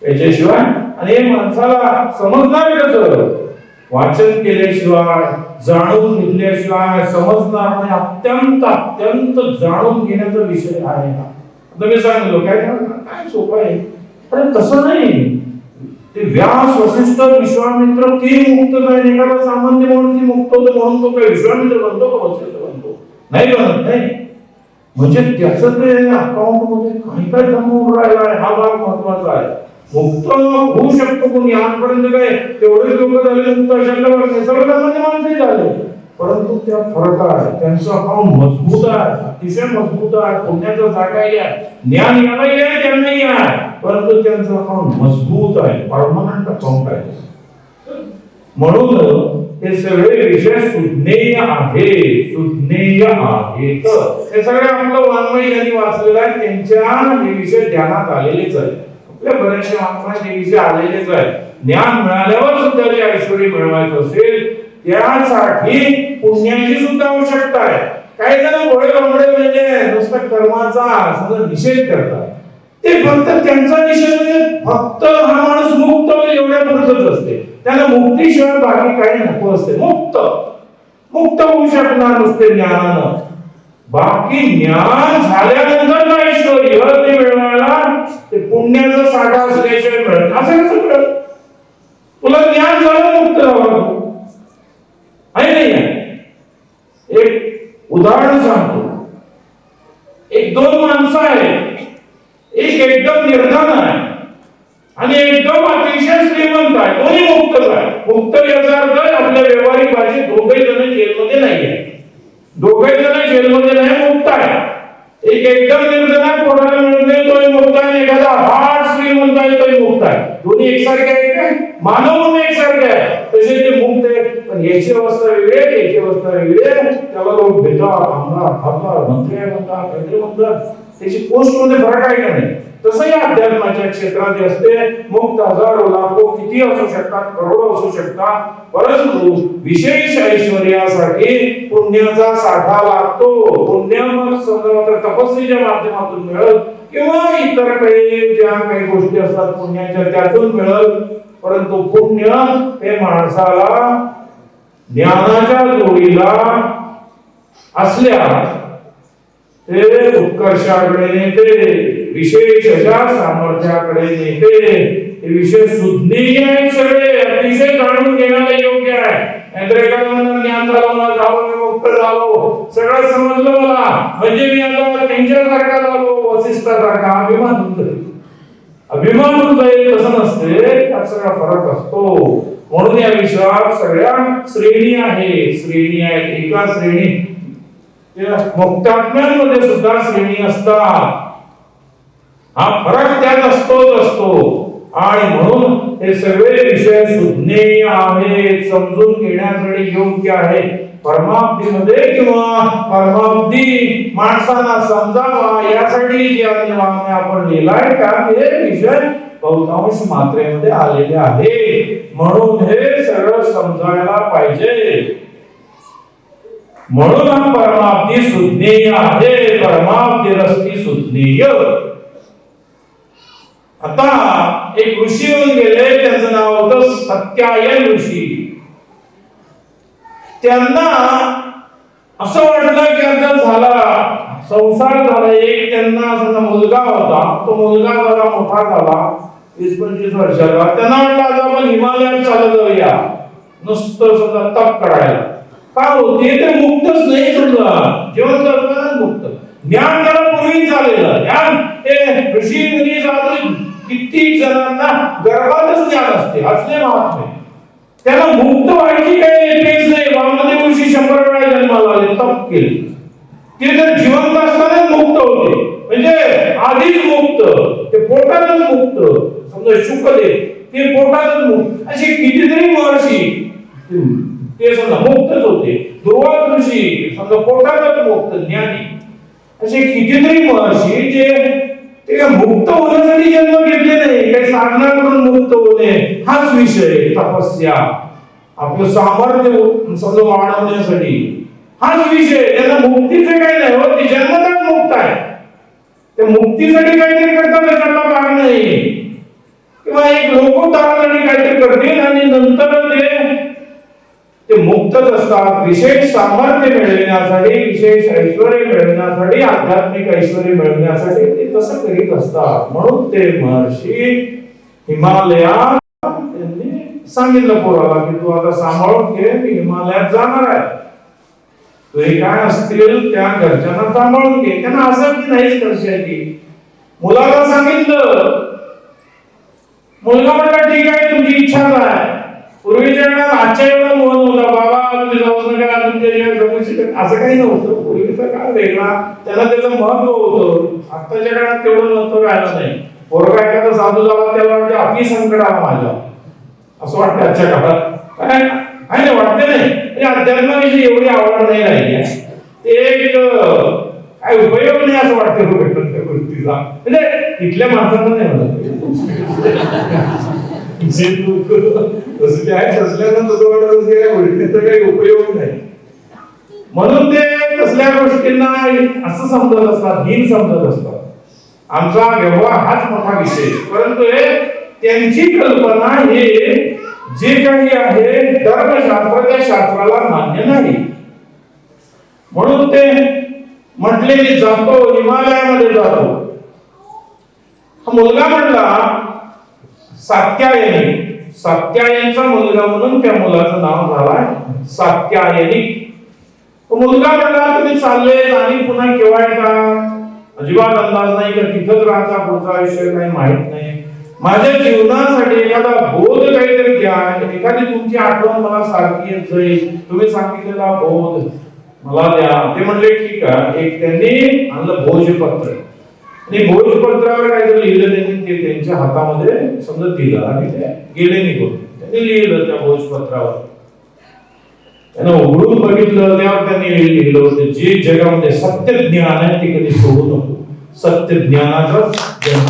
त्याच्याशिवाय आणि हे माणसाला समजणार कसं? वाचन केल्याशिवाय, जाणून घेतल्याशिवाय समजणार नाही. अत्यंत अत्यंत जाणून घेण्याचा विषय आहे हा. आता मी सांगितलं काय सोपं आहे, पण तसं नाही. ते व्यास वशिष्ठ विश्वामित्र ते मुक्त झाले. एखादा सामान्य माणूस मुक्त होतो म्हणून तो काय विश्वामित्र बनतो का वशिष्ठ बनतो? नाही बनत. नाही म्हणजे त्याचं ते अकाउंट मध्ये काही काय जमवून राहिला आहे, हा भाग महत्वाचा आहे. मुक्त होऊ शकतो कोणी. आजपर्यंत काय तेवढेच लोक झाले मुक्त अशा सर्व सामान्य माणसंही झाले, परंतु त्यात फरक आहे. त्यांचं अकाउंट मजबूत आहे, अतिशय मजबूत आहे. पुण्याचा जागाही आहे, ज्ञान यालाही आहे त्यांनाही आहे, परंतु त्यांचं अकाउंट मजबूत आहे, परमनंट अकाउंट आहे. म्हणून हे सगळे विषय सुज्ञेय आहे, सुज्ञेय आहेत. हे सगळे आपलं वाङ्मय ज्यांनी वाचलेलं आहे त्यांच्या हे विषय ध्यानात आलेलेच आहे. आपल्या बऱ्याचशा वाङ्मयात हे विषय आलेलेच आहे. ज्ञान मिळाल्यावर सुद्धा जे ऐश्वर्य मिळवायचं असेल त्यासाठी पुण्याची सुद्धा आवश्यकता आहे. काही जण भोळे बांबडे म्हणजे नुसतं कर्माचा समजा निषेध करतात. ते फक्त त्यांचा निषेध म्हणजे फक्त हा माणूस मुक्त होईल एवढ्या पुरतच असते. त्याला मुक्तीशिवाय बाकी काही नको असते. मुक्त होऊ शकणार नुसते ज्ञानानं. बाकी ज्ञान झाल्यानंतर ऐश्वर्य ते मिळवायला ते पुण्याचा साठा असल्याशिवाय मिळत. असं कसं मिळत? तुला ज्ञान झालं मुक्त झालं आहे नाही. एक उदाहरण सांगतो. एक 2 माणसं आहेत. एक एकदम निर्धन आहे आणि एकदम अतिशय श्रीमंत आहे. दोन्ही मुक्तच आहे. मुक्त याचा अर्थ आपल्या व्यवहारिक भाषेत दोघे जण जेलमध्ये नाही आहे. दोघे जण जेलमध्ये नाही, मुक्त आहे. एक एकदम निर्धन आहे, पोटाला मिळत नाही, तोही मुक्त आहे. एखादा हाड श्रीमंत आहे, तोही मुक्त आहे. दोन्ही एकसारखे आहेत काय? मानव म्हणून एकसारखे आहे, तसे ते मुक्त आहेत. पण याची अवस्था वेगळी आहे, याची अवस्था वेगळी आहे. त्याला लोक भेटतात, आमदार खासदार मंत्री म्हणतात, काहीतरी म्हणतात. त्याची पोस्ट मध्ये फरक आहे का नाही? तसंही अध्यात्माच्या क्षेत्रात असते. मुक्त हजारो लाखो किती असू शकतात, करोडो असू शकतात, परंतु विशेष ऐश्वर्यासाठी पुण्याचा साठा लागतो. पुण्य मग समजा तपस्वीच्या माध्यमातून मिळेल किंवा इतर काही ज्या काही गोष्टी असतात पुण्याच्या त्यातून मिळेल, परंतु पुण्य हे माणसाला ज्ञानाच्या जोडीला असल्यास ते उत्कर्षाकडे नेते, विशेष अशा सामर्थ्याकडे नेते. हे विषय सुज्ञेय आहेत सगळे, अतिशय जाणून घेण्याला योग्य आहे. ज्ञान झालं, मला झालो, मी मुक्त झालो, सगळं समजलं मला, म्हणजे मी आता त्यांच्यासारखा झालो, वसिष्ठासारखा अभिमान होतो. अभिमान होऊन जाईल तसं नसते, त्यात सगळा फरक असतो. म्हणून या विश्वात सगळ्या श्रेणी आहे, श्रेणी आहे. एका श्रेणी मुक्तात्म्यांमध्ये सुद्धा श्रेणी असतात. हा फरक त्यात असतो. आणि म्हणून हे सगळे विषय सुज्ञेय आहेत, समजून घेण्यासाठी योग्य आहे. परमाप्तीमध्ये किंवा परमाप्ती माणसांना समजावा यासाठी जे वाङ्मय आपण लिहिलाय त्यात हे विषय बहुतांश मात्रेमध्ये आलेले आहे. म्हणून हे सगळं समजायला पाहिजे. म्हणून हा परमाप्ती सुज्ञेय आहे, परमाप्ती रस्ती सुज्ञेय. आता एक ऋषी येऊन गेले, त्यांचं नाव होतं सत्यायन ऋषी. त्यांना असं वाटलं की आता झाला संसार झाला. एक त्यांना असा मुलगा होता, तो मुलगा जरा मोठा झाला 20-25 वर्षाचा. त्यांना वाटलं आता आपण हिमालयात चालत जाऊया नुसतं सुद्धा तप करायला. का होते ते मुक्तच नाही, समजा जेवण करताना मुक्त ज्ञान त्याला पूर्वी चालेलं. ज्ञान ते ऋषी मुनी साधू किती जणांना गर्भातच ज्ञान असते, असले महात्मे. त्याला मुक्त व्हायची काही पेच नाही. वामदेव ऋषी 100 वेळा जन्माला आले, तप केले. ते तर जिवंत असताना मुक्त होते, म्हणजे आधीच मुक्त, ते पोटातच मुक्त. समजा शुकदेव ते पोटातच मुक्त. असे कितीतरी महर्षी ते समजा मुक्तच होते. दुर्वास ऋषी समजा पोटातच मुक्त ज्ञानी. असे कितीतरी महर्षी जे ते मुक्त होण्यासाठी जन्म घेतले नाही, काही साधना करून मुक्त होणे हाच विषय. तपस्या आपलं सामर्थ्य समजा वाढवण्यासाठी हाच विषय. त्यांना मुक्तीचे काही नाही हो, ते जन्मतच मुक्त आहे. त्या मुक्तीसाठी काहीतरी करतात त्याला भाग नाही, किंवा एक लोकोत्तरासाठी काहीतरी करतील आणि नंतर ते मुक्तच असतात. विशेष सामर्थ्य मिळवण्यासाठी, विशेष ऐश्वर्य मिळवण्यासाठी, आध्यात्मिक ऐश्वर्य मिळवण्यासाठी ते तसं करीत असतात. म्हणून ते महर्षी हिमालयात त्यांनी सांगितलं पोराला की तू आता सांभाळून घे, मी हिमालयात जाणार आहे. तुझे काय असतील त्या घरच्यांना सांभाळून घे. त्यांना असं की नाहीच करशाची. मुलाला सांगितलं, मुलगा म्हटला ठीक आहे तुमची इच्छा काय. पूर्वीच्या काळात आजच्या एवढा मोह नव्हता, बाबा तुम्ही जाऊ नका तुमच्या जीवन जगू शकत असं काही नव्हतं. पूर्वीचा काळ वेगळा, त्याला त्याचं महत्व होतं. आताच्या काळात तेवढं महत्व राहिलं नाही. पोरगा एखादा साधू झाला त्याला वाटतं आपली संकट आला माझ्या, असं वाटतं आजच्या काळात. काय नाही वाटते नाही, अध्यात्माविषयी एवढी आवड नाही राहिली. ते एक काय उपयोग नाही असं वाटतं त्या गोष्टीचा. म्हणजे तिथल्या माणसांना नाही म्हणत जे लोक तसले आहेत तसल्यानं तसं वाटत गोष्टीचा काही उपयोग नाही. म्हणून ते तसल्या गोष्टींना असं समजत असतात, हीन समजत असतात. आमचा व्यवहार हाच मोठा विशेष. परंतु हे त्यांची कल्पना हे जे काही आहे धर्मशास्त्र त्या शास्त्राला मान्य नाही. म्हणून ते म्हटले की जातो हिमालयामध्ये जातो. हा मुलगा म्हटला सात्यायनी. सात्यायनचा मुलगा म्हणून त्या मुलाचं नाव झालाय सात्यायनी. मुलगा म्हटला तुम्ही चालले आणि पुन्हा केव्हा येता अजिबात अंदाज नाही, का तिथंच राहता पुढचा आयुष्य काही माहित नाही. माझ्या जीवनासाठी एखादा बोध काहीतरी द्या, एखादी तुमची आठवण मला सारखी येत जाईल, तुम्ही सांगितलेला बोध मला द्या. ते म्हणले ठीक आहे. एक त्यांनी आणलं भोजपत्र आणि भोजपत्रावर काहीतरी लिहिलं त्यांनी, ते त्यांच्या हातामध्ये समजा दिलं आणि ते गेले निघून. त्यांनी लिहिलं त्या भोजपत्रावर. त्यांना उघडून बघितलं तेव्हा त्यांनी लिहिलं होतं जे जगामध्ये सत्य ज्ञान आहे ते कधी सोडू नको. सत्य ज्ञानाचा जन्म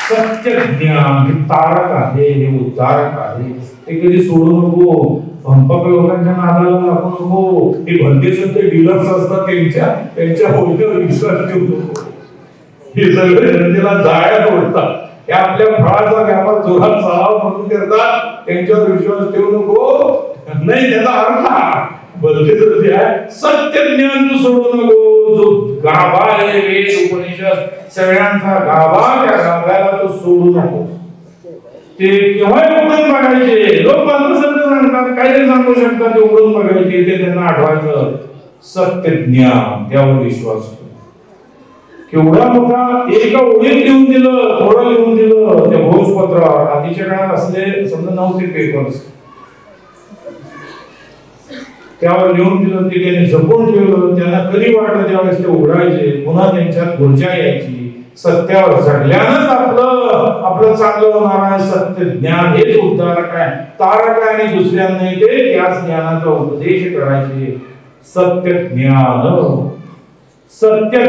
सत्य ज्ञान हे तारक आहे, हे उद्धारक आहे, ते कधी सोडू नको. भंपक लोकांच्या नादाला लागू नको. हे भंते सत्य डीलर्स असतात त्यांच्या बोलण्यावर विश्वास ठेवू नको. हे सगळे जनतेला जाळ्यात ओढतात. हे आपल्या फळाचा व्यापार जोरात चालावा म्हणून करतात, त्यांच्यावर विश्वास ठेवू नको. नाही त्याचा अर्थ भलते सत्य आहे. सत्य ज्ञान तू सोडू नको. जो गाभा आहे वेद उपनिषद सगळ्यांचा गाभा, त्या गाभ्याला तो सोडू नको. ते केव्हा उघडून बघायचे. लोक मात्र सत्य सांगतात, काहीतरी सांगू शकतात, ते उघडून बघायचे, ते त्यांना आठवायचं. सत्य ज्ञान त्यावर विश्वास एवढा मोठा एका ओळीत लिहून दिलं, थोडं लिहून दिलं त्या भोजपत्रावर. आधीच्या काळात असले समजा नव्हते पेपर्स, त्यावर लिहून दिलं, ते त्यांनी जपून ठेवलं. त्यांना कधी वाटलं त्यावेळेस ते उघडायचे, पुन्हा त्यांच्यात ऊर्जा यायची. सत्यावर जगल्यानंच आपलं चांगलं होणार आहे. सत्य ज्ञान हेच उद्धारक आहे, तारक आहे. आणि दुसऱ्यांना ते त्याच ज्ञानाचा उपदेश करायचे. सत्य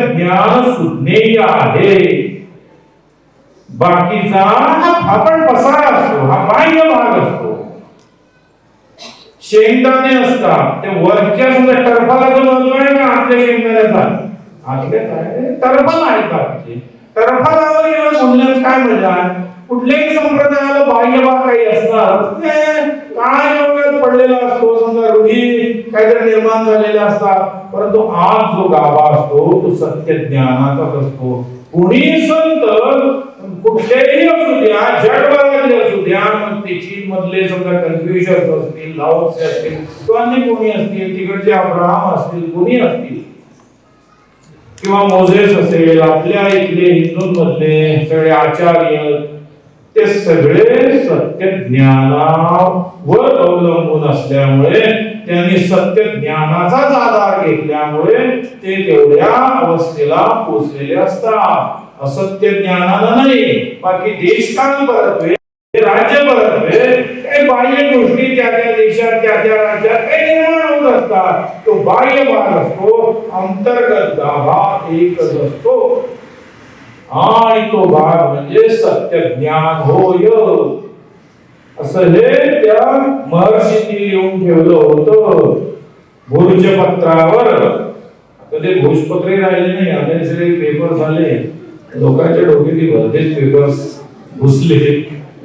ज्ञान सुज्ञेय आहे. बाकीचा हा पण पसारा असतो, हा बाह्य भाग असतो. शेंगदाणे असतात, ते वरच्या सुद्धा टरफलाचं महत्व आहे का आतल्या शेंगदाण्याचा? आतल्या टरफल आहे का? टरफलावर एवढं बोलण्यात काय मजा आहे? कुठल्याही संप्रदायाला बाह्य भाग काही असणार काय योगात पडलेला असतो, समजा रूढी काहीतरी निर्माण झालेल्या असतात, परंतु आज जो गाभा असतो तो सत्य ज्ञानाचाच असतो. कुणी संत कुठलेही असू द्या, जगभरातले असू द्या, मग ते चीन मधले समजा कन्फ्युशन्स असतील, लाओत्से असतील, किंवा अन्य कोणी असतील, तिकडचे अब्राहम असतील, कोणी असतील, किंवा मोझेस असेल, आपल्या इथले हिंदूंमधले सगळे आचार्य, ते सगळे सत्य ज्ञानावर अवलंबून असल्यामुळे, त्यांनी सत्य ज्ञानाचाच आधार घेतल्यामुळे ते तेवढ्या अवस्थेला पोहोचलेले असतात. असत्य ज्ञानाला नाही. बाकी देशकाल परत्वे, राज्य परत्वे, काही बाह्य गोष्टी त्या त्या देशात, त्या त्या राज्यात काही निर्माण होत असतात. तो बाह्य भाग असतो, अंतर्गत गाभा एकच असतो. आणि तो भाग म्हणजे सत्य ज्ञान होय. असं हे त्या महर्षींनी लिहून ठेवलं होतं भोजपत्रावर. आता ते भोजपत्र राहिले नाही, आता सगळे पेपर झाले. लोकांच्या डोक्यात भलतेच पेपर्स घुसले,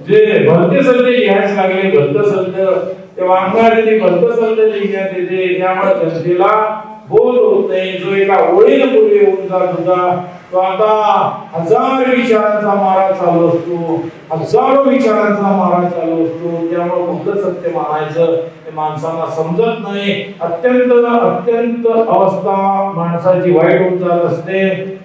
जे भलते सल्ले लिहायला लागले. भलत सल्ल ते वांगणारे ते भलत सल्ल लिहिण्यात येते, त्यामुळे जनतेला बोध होत नाही. जो एका ओळीने पुढे येऊन जात होता तो आता हजार विचारांचा मारा चालू असतो, हजारो विचारांचा मारा चालू असतो. त्यामुळे कुठलं सत्य मानायचं ते माणसांना समजत नाही. अत्यंत अवस्था माणसाची वाईट होत जात असते.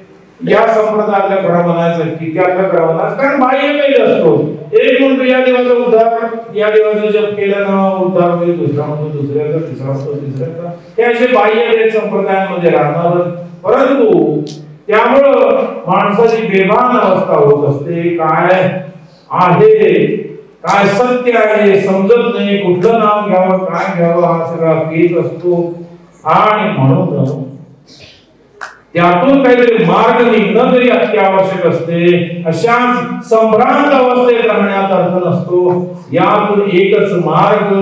या संप्रदायाला खरं म्हणायचं की त्यातलं खरं म्हणायचं, कारण बाह्य काही असतो. एक म्हणतो या देवाचा उद्धार, या देवाचा जप केल्यानं उद्धार होईल, दुसरा म्हणतो दुसऱ्याचा, तिसरा म्हणतो तिसऱ्याचा. हे असे बाह्य संप्रदायांमध्ये राहणार. परंतु त्यामुळं माणसाची बेभान अवस्था होत असते. काय आहे, काय सत्य आहे समजत नाही, कुठलं नाम घ्यावं, काय घ्यावं, हा सगळा पेच असतो. आणि म्हणून त्यातून काहीतरी मार्ग निघणं तरी अत्यावश्यक असते. अशा संभ्रांत अवस्थेत राहण्यात अर्थ नसतो. यातून एकच मार्ग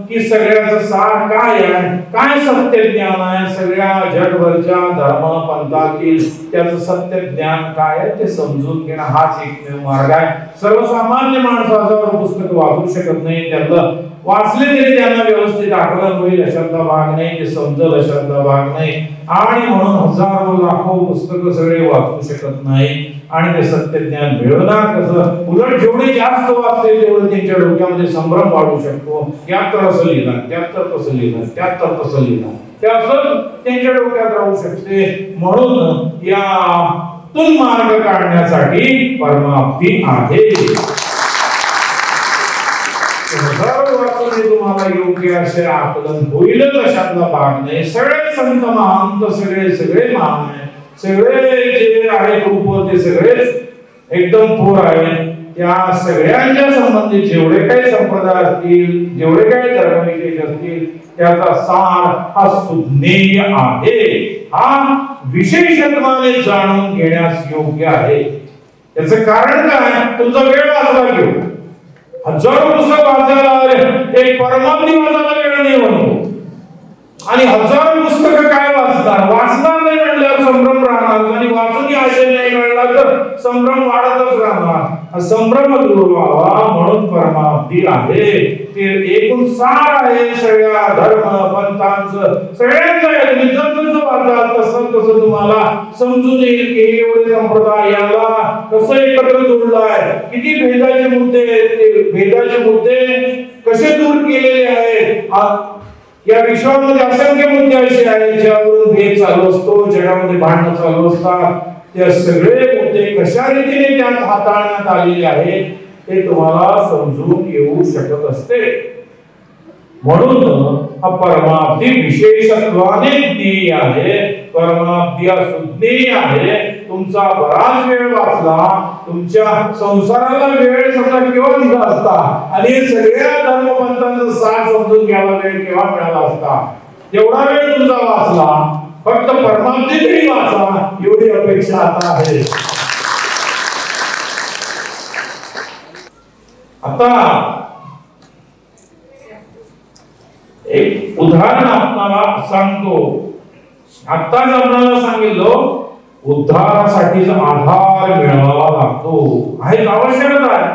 की सगळ्याचं सार काय आहे, काय सत्य ज्ञान आहे, सगळ्या जगभरच्या धर्म पंथातील त्याचं सत्य ज्ञान काय आहे ते समजून घेणं हाच एकमेव मार्ग आहे. सर्वसामान्य माणसावर पुस्तक वाचू शकत नाही. त्यातलं वाचले तरी त्यांना व्यवस्थित आकलन होईल अशातला भाग नाही, ते समजल अशातला भाग नाही. आणि म्हणून हजारो लाखो पुस्तकं सगळे वाचू शकत नाही. आणि ते सत्य ज्ञान मिळवणार कसं? उलट जेवढे जास्त वाचते तेवढे त्यांच्या डोक्यामध्ये संभ्रम वाढू शकतो. यात तर असं लिहिलं, त्यात तर तसं लिहिलं, त्यात तर तसं लिहिलं, ते असं त्यांच्या डोक्यात राहू शकते. म्हणून यातून मार्ग काढण्यासाठी परमाप्ती आहे. तुम्हाला योग्य असे आकलन होईलच अशातला भाग नाही. सगळे संत महान, सगळे महान आहे, सगळे जे आहेत रूप ते सगळेच एकदम थोर आहे. त्या सगळ्यांच्या संबंधित जेवढे काही संप्रदाय असतील, जेवढे काही धर्मविशेष असतील, त्याचा सार हा सुज्ञेय आहे. हा विशेषत्वाने जाणून घेण्यास योग्य आहे. याचं कारण काय? तुमचा वेळ वाचला घेऊ. हजारो पुस्तक वाचायला एक परमात्मी वाचायला वेळ नाही म्हणतो. आणि हजारो पुस्तकं काय वाचणार नाही म्हणल्यावर संभ्रम राहणार. आणि वाचून आशय नाही मिळाला तर संभ्रम वाढतच राहणार. संभ्रम दूर व्हावा म्हणून परमाप्ती आहे. ते एकूण सार आहे सगळ्या धर्म पंथांचं, सगळ्यांचं आहे. तुम्ही जसं वाचाल तसं तसं तुम्हाला समजून येईल की एवढे संप्रदाय याला कसं एकत्र जोडलाय, किती भेदाचे मुद्दे कसे दूर केलेले आहेत. या विश्वामध्ये असंख्य मुद्दे असे आहेत ज्यावरून भेद चालू असतो, जगामध्ये भांडण चालू असतात. ते सगळे मुद्दे कशा रीतीने त्यात हाताळण्यात आलेले आहेत ते तुम्हाला समजून येऊ शकत असते. म्हणून हा परमाब्धी विशेषत्वाने ज्ञेय आहे, परमाब्धी सुज्ञेय आहे. तुमचा बराच वेळ वाचला, तुमच्या संसाराला वेळ समजा केव्हा दिला असता आणि सगळ्या धर्मपंथांचा सार समजून घ्यायला वेळ केव्हा मिळाला असता. तेवढा वेळ तुमचा वाचला, फक्त परमाब्धी तरी वाचा एवढी अपेक्षा आता आहे. आता एक उदाहरण आपल्याला सांगतो. आत्ताच आपल्याला सांगितलं उद्धारासाठी आधार मिळवावा लागतो, आहे आवश्यकता आहे.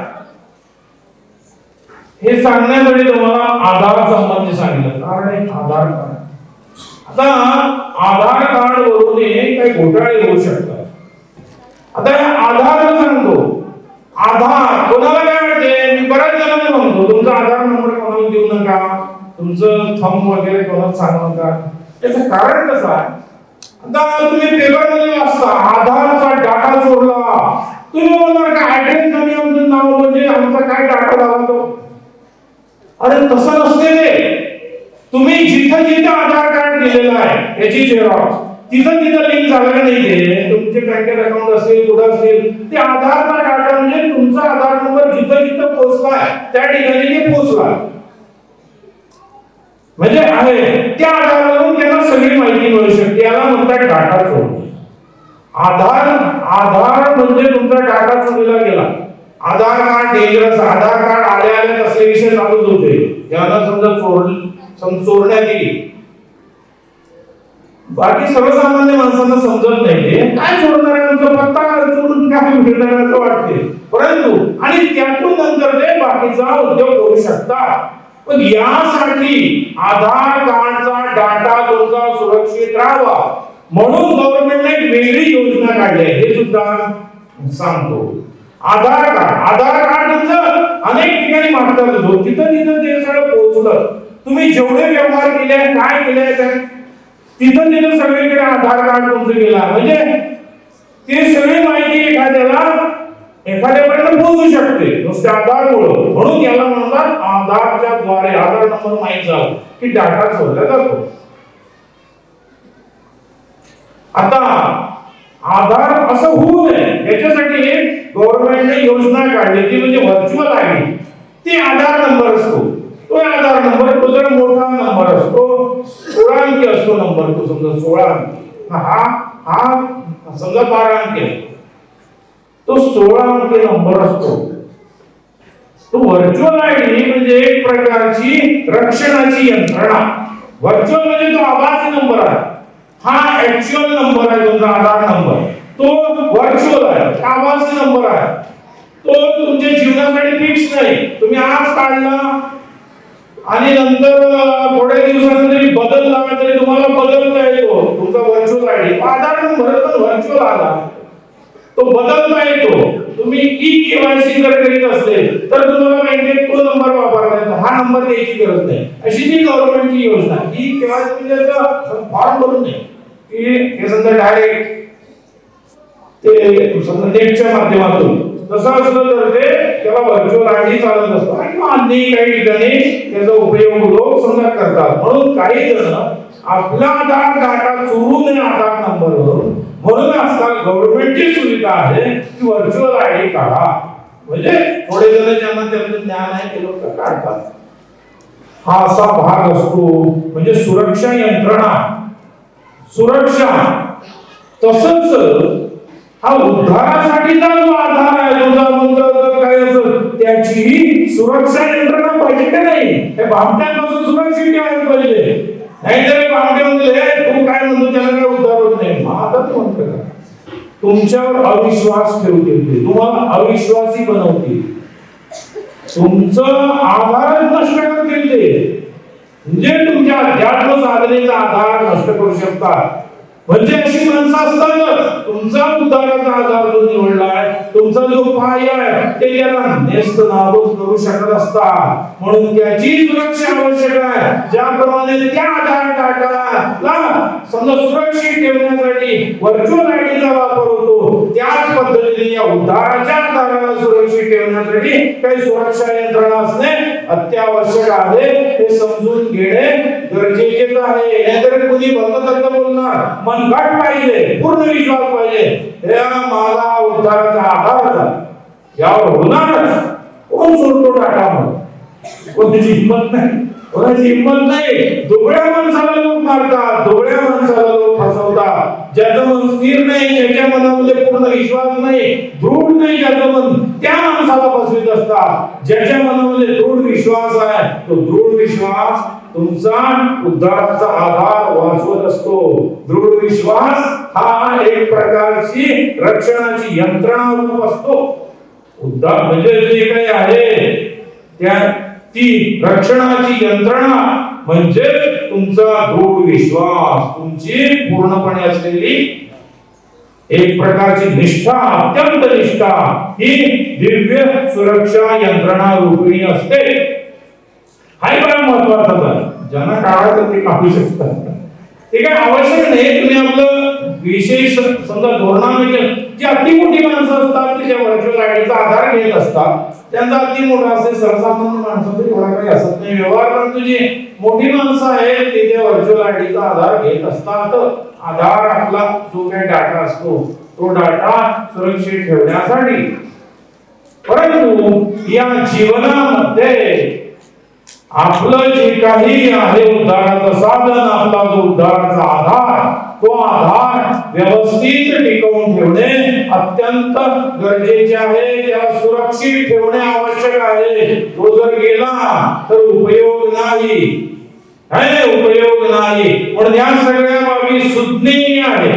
हे सांगण्यासाठी तुम्हाला आधार संबंधी सांगितलं, कारण एक आधार कार्ड. आता आधार कार्ड वरून काही घोटाळे होऊ शकतात. आता आधार सांगतो, आधार कोणाला काय वाटते, मी बऱ्याच जणांना म्हणतो तुमचा आधार नंबर कोणाला देऊ नका, तुमचं थंब वगैरे कोणाला सांगू नका. त्याचं कारण कसं आहे, आता तुम्ही पेपर मध्ये वाचता आधारचा डाटा चोरला, तुम्ही म्हणणार का ऍड्रेस आणि आमचं नाव म्हणजे आमचा काय डाटा झाला तो. अरे तसं नसते ते. तुम्ही जिथं जिथं आधार कार्ड दिलेलं आहे याची झेरॉक्स तिथं तिथं लिंक झालं का नाही, ते तुमचे बँकेत अकाउंट असेल कुठं असेल ते आधारचा डाटा म्हणजे तुमचा आधार नंबर जिथं जिथं पोहोचलाय त्या ठिकाणी ते पोहोचला म्हणजे आहे. त्या आधारावरून त्यांना सगळी माहिती मिळू शकते. याला म्हणतात डाटा चोरी. आधार म्हणजे तुमचा डाटा चोरीला गेला. आधार कार्ड डेंजरस, आधार कार्ड आले कसले विषय चालूच होते. याला समजा चोरण्यात येईल. बाकी सर्वसामान्य माणसांना समजत नाही ते काय चोरणार आहे, आमचा पत्ता चोरून काय मिळणार असं वाटते. परंतु आणि त्यातून नंतर ते बाकीचा उद्योग करू शकतात. पण यासाठी आधार कार्डचा डाटा तुमचा सुरक्षित राहावा म्हणून गव्हर्नमेंटने एक वेगळी योजना काढली आहे, हे सुद्धा सांगतो. आधार कार्ड तुमचं अनेक ठिकाणी मागतात, तिथं तिथं ते सगळं पोहोचलं. तुम्ही जेवढे व्यवहार केले काय केले तिथं तिथं सगळीकडे आधार कार्ड तुमचं गेला म्हणजे ते सगळी माहिती एखाद्यापर्यंत पोहोचू शकते नुसत्या आधारमुळे. म्हणून याला म्हणतात आधारच्या द्वारे आधार नंबर माहित झाला की डाटा चोरला जातो. आता आधार असं होऊ नये याच्यासाठी गव्हर्नमेंटने योजना काढली ती म्हणजे व्हर्च्युअल आयडी. ती आधार नंबर असतो, तो आधार नंबर तो जरा मोठा नंबर असतो, 16 अंकी असतो नंबर. तो समजा 16 अंकी हा समजा 12 अंकी तो 16 अंकी नंबर असतो. तो व्हर्च्युअल आयडी म्हणजे एक प्रकारची रक्षणाची यंत्रणा. व्हर्च्युअल म्हणजे तो आभासी नंबर आहे, हा ऍक्च्युअल नंबर आहे तुमचा आधार नंबर. तो व्हर्च्युअल आहे, आभासी नंबर आहे. तो तुमच्या जीवनासाठी फिक्स नाही. तुम्ही आज काढला आणि नंतर थोड्या दिवसांनी जरी बदलला तरी तुम्हाला बदलता येतो. तुमचा व्हर्च्युअल आयडी आधार नंबर पण व्हर्च्युअल आला, तो बदलता येतो. तुम्ही ई-केवायसी जर करीत असेल तर तुम्हाला बँकेत तो नंबर वापरता येतो, हा नंबर द्यायची गरज नाही. अशी ती गव्हर्नमेंटची योजना. ई-केवायसी म्हणजे फॉर्म भरून नाही की हे समजा डायरेक्ट ते समजा नेटच्या माध्यमातून तसं असलं तर ते त्याला व्हर्च्युअल आयडी चालत असतो आणि अन्य काही ठिकाणी त्याचा उपयोग लोक समजा करतात. म्हणून काही जण आपला आधार डाटा चोरू नये आधार नंबरवरून, म्हणून आजकाल गव्हर्नमेंटची सुविधा आहे की व्हर्च्युअल आयडी काढा. म्हणजे थोडे जण ज्यांना त्याचं ज्ञान आहे ते लोक काढतात. हा असा भाग असतो म्हणजे सुरक्षा यंत्रणा, सुरक्षा. तसंच हा उद्धारासाठीचा जो आधार आहे तुझा मंत्र काय असेल त्याची सुरक्षा यंत्रणा पाहिजे का नाही. हे भामट्यांपासून सुरक्षित ठेवायला पाहिजे. नाहीतर भामटे म्हणले तू काय म्हणतो त्याला काय उद्धार होत नाही. आता तू म्हणतो तुमच्यावर अविश्वास ठेवतील, तुम्हाला अविश्वासी बनवतील, तुमचं आधार नष्ट करतील ते. म्हणजे तुमच्या अध्यात्म साधनेचा आधार नष्ट करू शकतात. म्हणजे अशी माणसं असतातच. तुमचा उद्धाराचा आधार जो निवडलाय, तुमचा जो पाय आहे ते त्याला नेस्त नाबूद करू शकत असतात. म्हणून त्याची सुरक्षा आवश्यक आहे. ज्याप्रमाणे त्या आधार डाटाला समजा सुरक्षित ठेवण्यासाठी व्हर्च्युअल आयडीचा वापर होतो, त्याच पद्धतीने या उद्धाराच्या दाराला सुरक्षित ठेवण्यासाठी काही सुरक्षा यंत्रणा असणे अत्यावश्यक आहे, हे समजून घेणे गरजेचे आहे. नाहीतर कुणी भलतं बोलणार, मनगट पाहिजे, पूर्ण विश्वास पाहिजे, या माझा उद्धाराचा आधार झाला, यावर होणारच. कोण सोडतो टाटा म्हणून? कोणाची हिंमत नाही, कोणाची हिंमत नाही. दुबळ्या माणसाला लोक मारतात, दुबळ्या माणसाला लोक फसवतात. ज्याचं मन स्थिर नाही, ज्याच्या मनामध्ये पूर्ण विश्वास नाही, दृढ नाही ज्याचं मन, त्या माणसाला फसवीत असतात. ज्याच्या मनामध्ये दृढ विश्वास आहे, तो दृढ विश्वास तुमचा उद्धाराचा आधार वाचवत असतो. दृढ विश्वास हा एक प्रकारची रक्षणाची यंत्रणा रूप असतो. उद्धार म्हणजे जे काही आहे त्या ती रक्षणाची यंत्रणा म्हणजे तुमचा दृढ विश्वास, तुमची पूर्णपणे असलेली एक प्रकारची निष्ठा, अत्यंत निष्ठा, ही दिव्य सुरक्षा यंत्रणा रूपिणी असते. हा बरा महत्वाचा. ज्यांना काढायचं ते काढू शकतात. ते काय आवश्यक नाही. तुम्ही आपलं विशेष समजा धोरणाने जी अति मोठी माणसं असतात ते त्या व्हर्च्युअल आयडीचा आधार घेत असतात, त्यांचा अति मोठा असते. सर्वसामान्य माणसाचं एवढा काही असत नाही व्यवहार, परंतु जी मोठी माणसं आहेत ते त्या व्हर्च्युअल आयडीचा आधार घेत असतात. आधार आपला जो काही डाटा असतो तो डाटा सुरक्षित ठेवण्यासाठी. परंतु या जीवनामध्ये आपलं जे काही आहे उद्धाराचं साधन, आपला जो उद्धाराचा आधार, तो आधार व्यवस्थित टिकवून ठेवणे अत्यंत गरजेचे आहे. त्याला सुरक्षित ठेवणे आवश्यक आहे. तो जर गेला तर उपयोग नाही, उपयोग नाही. पण या सगळ्या बाबी सुज्ञेय आहे,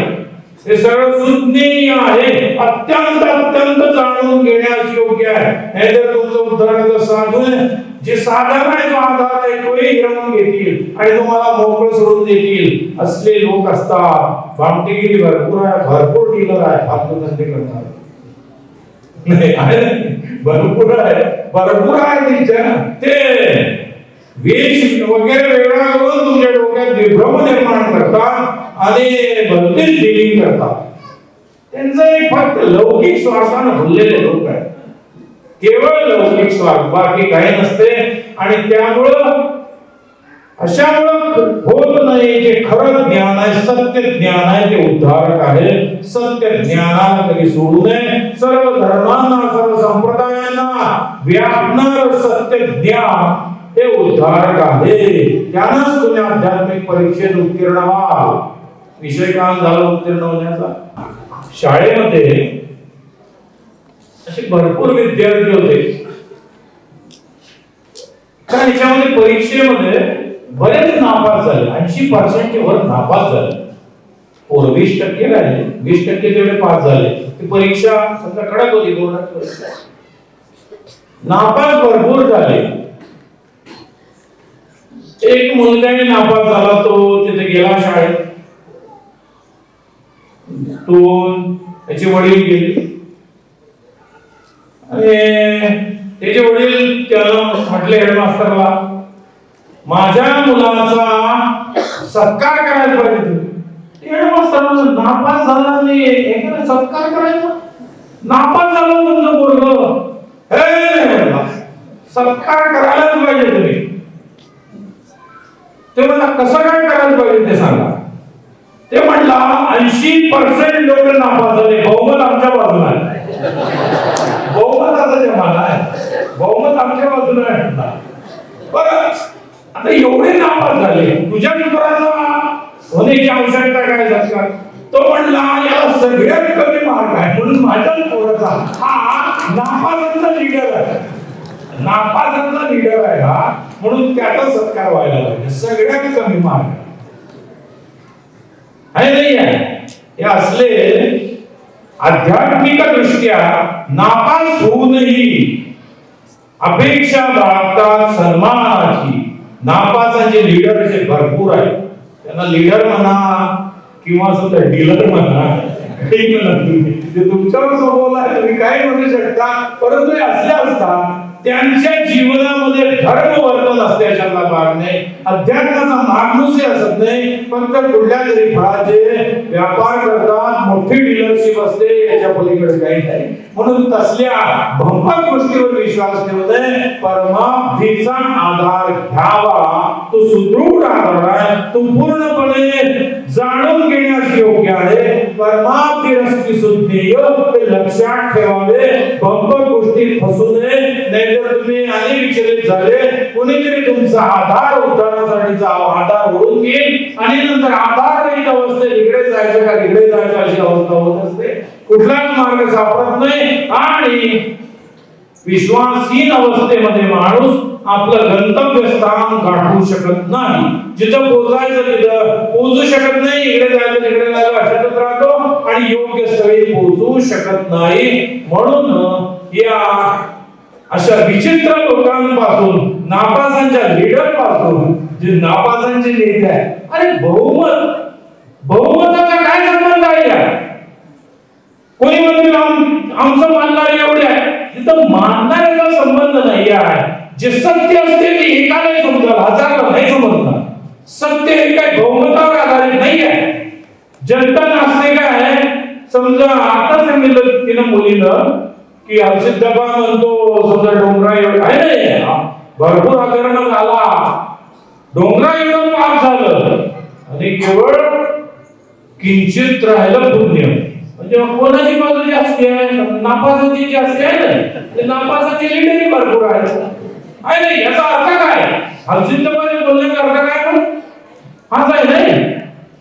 हे सगळं सुज्ञेय आहे, अत्यंत अत्यंत जाणून घेण्यास योग्य आहे. नाहीतर तुमचं उद्धाराचं साधन जे साधन आहे, जो आधार आहे, तोही हिरावून घेतील आणि तुम्हाला मोकळं सोडून देतील. असले लोक असतात. भामटेगिरी भरपूर आहे, भरपूर डीलर आहे, फालतू धंदे करणार नाही आहे, भरपूर आहे, भरपूर आहे. ते वेश वगैरे वेगळा करून तुमच्या डोक्यात विभ्रम निर्माण करतात आणि भलतेच डिलिंग करतात. त्यांचं एक फक्त लौकिक स्वार्थानं भरलेले लोक आहेत, केवळ लौकिक स्वार्थ, बाकी काही नसते. आणि त्यामुळं अशामुळं होत नाही. जे खरं ज्ञान आहे, सत्य ज्ञान आहे, ते उद्धारक आहे. सत्य ज्ञानाला कधी सोडू नये. सर्व धर्मांना, सर्व संप्रदायांना व्यापणार सत्य ज्ञान हे उद्धारक आहे. त्यानंच तुम्ही आध्यात्मिक परीक्षेत उत्तीर्ण व्हाल. विषय काम झाला उत्तीर्ण होण्याचा. शाळेमध्ये असे भरपूर विद्यार्थी होते. कारण याच्यामध्ये परीक्षेमध्ये बरेच नापास झाले. 80% वर नापास झाले. 20% राहिले, 20% तेवढे पास झाले. ती परीक्षा समजा कडक होती, बोर्डाची परीक्षा. नापास भरपूर झाले. एक मुलगाही नापास झाला, तो तिथे गेला शाळेत. तो त्याचे वडील गेले आणि त्याचे वडील त्याला म्हटले हेडमास्टरला, माझ्या मुलाचा सत्कार करायला पाहिजे. हेडमास्टर नापास झाला नाही, एखादा सत्कार करायचा. नापास झाला तुमचं पोरगं, सत्कार करायलाच पाहिजे तुम्ही. ते म्हणला कसं काय करायला पाहिजे ते सांगा. ते म्हणला 80% लोक नापास झाले, बहुमत आमच्या बाजूला आहे. बहुमताचा जमाना आहे, बहुमत आमच्या बाजूला आहे. बरं, आता एवढे नापास झाले, तुझ्या मित्राचा होण्याची आवश्यकता काय सरकार? तो म्हणला याला सगळ्यात कमी मार्क आहे म्हणून माझ्याच पोराचा हा नापासांचा लीडर आहे, नापासांचा लीडर आहे हा, म्हणून त्याचा सत्कार व्हायला पाहिजे. सगळ्यात कमी मार्क आहे नाही आहे. हे असले आध्यात्मिक दृष्ट्या नापास होऊनही अपेक्षा बाळगतात सन्मानाची. नापासांचे लीडर असे भरपूर आहेत. त्यांना लीडर म्हणा किंवा सुद्धा डीलर म्हणा, ठीक म्हणा तुम्ही, ते तुमच्यावर सोबवला आहे, तुम्ही काय म्हणू शकता. परंतु हे असले असतात त्यांच्या जीवनामध्ये धर्म वर्तन असल्याच्यातला भाग नाही, अध्यात्माचा माणूस असत नाही. फक्त कुठल्या तरी फळाचे व्यापार करतात, मोठी डीलरशिप असते, याच्या पलीकडे काही नाही. म्हणून तसल्या भंपक गोष्टीवर विश्वास ठेवणे, परमार्थीचा आधार घ्यावा. तो सुदृढ आधार आहे, तो पूर्णपणे जाणून घेण्यास योग्य आहे. परमार्थी रस्ती सुज्ञेय ते लक्षात ठेवावे. भंपक गोष्टीत फसू नये, नाहीतर तुम्ही आणि विचलित झाले, कोणीतरी तुमचा आधार उद्धारासाठीचा आधार ओढून घेईल आणि नंतर आधार रहित अवस्थेत इकडे जायचं का तिकडे जायचं अशी अवस्था होत असते. कुठलाच मार्ग सापडत नाही आणि विश्वासहीन अवस्थेमध्ये माणूस आपलं गंतव्यस्थान गाठू शकत नाही. जिथं पोहोचायचं तिथं पोहोचू शकत नाही, इकडे जायचं तिकडे जायचं अशातच राहतो आणि योग्य स्थळी पोहोचू शकत नाही. म्हणून या अशा विचित्र लोकांपासून, नापासांच्या लीडर पासून, जे नापासांचे नेते आहे, अरे बहुमताचा काय संबंध आहे या? कोणी म्हणते आमचं मानणारे एवढे आहे, तिथं मानणाऱ्याचा संबंध नाही आहे. जे सत्य असते ते एकालाही समजलं, हजारला नाही समजणार. सत्य हे काय बहुमतावर आधारित नाही आहे. जनता नाचते काय, समजा आता सांगितलं तिनं मुलीनं की हर्षित डबा म्हणतो समजा डोंगरा एवढं आहे नाही, भरपूर आकरण झाला, डोंगरा एवढं पाप झालं आणि केवळ किंचित राहिलं पुण्य. म्हणजे कोणाची बाजू जास्ती आहे? नापासाची जास्ती आहे ना, नापासाची लीडरही भरपूर आहे नाही. याचा अर्थ काय? हर्षित डबाचे बोलण्याचा अर्थ काय? पण हाच आहे नाही,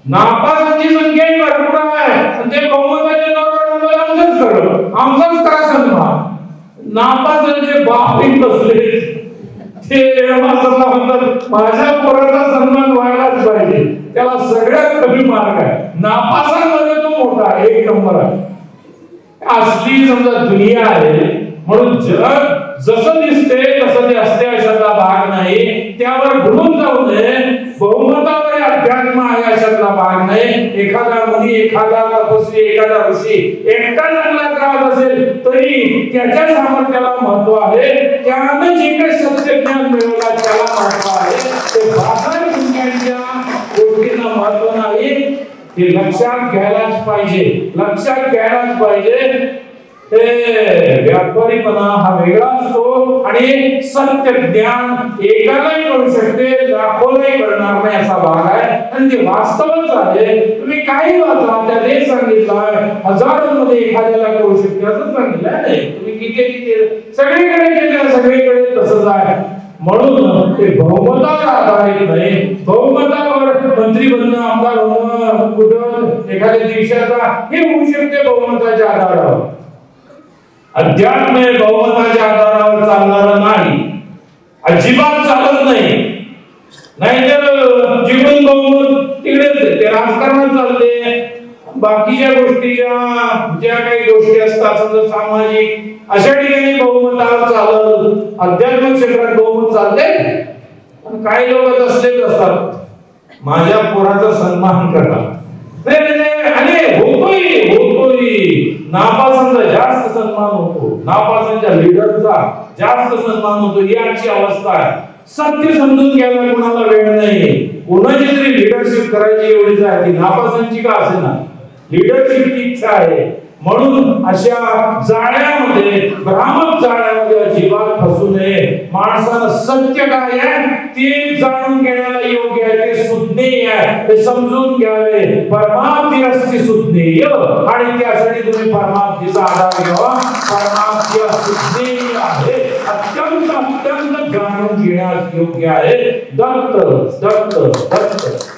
नापासांची संख्या भरपूर आहे आणि ते बहुमताच्या जोरावर आमचंच खरं, आमचाच करा सन्मान. नापासांचे बापही बसले ते म्हणतात माझ्या पोराचा सन्मान व्हायलाच पाहिजे, त्याला सगळ्यात कमी मार्ग आहे. नापासांमध्ये तो मोठा आहे, एक नंबर आहे. असली समजा दुनिया आहे. म्हणून जग जसं दिसते तसं ते असते अशातला भाग नाही. त्यावर भुलून जाऊ नये. बहुमतावर अध्यात्म आहे अशातला भाग नाही. एखादा मुनी, एखादा तपस्वी, एखादा ऋषी एकटा चांगला राहत असेल तरी त्याच्या सामर्थ्याला महत्व आहे. त्याने जे काही सत्य ज्ञान मिळवलं त्याला महत्व आहे. ते बाजार दुनियांच्या गोष्टींना महत्व नाही. हे लक्षात घ्यायलाच पाहिजे, लक्षात घ्यायलाच पाहिजे. व्यापारीपणा हा वेगळा असतो आणि सत्य ज्ञान एकालाही करू शकते, लाखोलाही करणार नाही असा भाग आहे. आणि ते वास्तवच आहे. तुम्ही काही वाचा, त्यात हे सांगितलंय हजारोमध्ये एखाद्याला करू शकते असं सांगितलंय नाही. तुम्ही किती सगळीकडे केलं, सगळीकडे तसंच आहे. म्हणून ते बहुमतावर आधारित नाही. बहुमतावर मंत्री बनणं, आमदार होणं, कुठं एखाद्या देशाचा हे होऊ शकते बहुमताच्या आधारावर. अध्यात्म बहुमताच्या आधारावर चालणार नाही, अजिबात चालत नाही. नाहीतर जिकडून बहुमत तिकडेच ते राजकारण चालते. बाकीच्या गोष्टीच्या ज्या काही गोष्टी असतात समजा सामाजिक अशा ठिकाणी बहुमतावर चालल, अध्यात्मिक क्षेत्रात बहुमत चालते. पण काही लोक तसलेच असतात, माझ्या पोराचा सन्मान करा. आणि होतोय नापासांचा जास्त सन्मान होतो, नापासांच्या लीडरचा जास्त सन्मान होतो. ही आजची अवस्था आहे. सत्य समजून घ्यायला कोणाला वेळ नाही. कोणाची तरी लिडरशिप करायची एवढीच आहे, ती नापासांची का असेना, लीडरशिपची इच्छा आहे. म्हणून अशा जाळ्यामध्ये, भ्रामक जाळ्यामध्ये अजिबात फसू नये. माणसानं सत्य काय आहे ते जाणून घेण्याला योग्य आहे, ते सुज्ञेय आहे, ते समजून घ्यावे. परमार्थी असते सुज्ञेय आणि त्यासाठी तुम्ही परमार्थीचा आधार घ्यावा. परमार्थी सुज्ञेय आहे, अत्यंत अत्यंत जाणून घेण्यास योग्य आहे. दत्त दत्त दत्त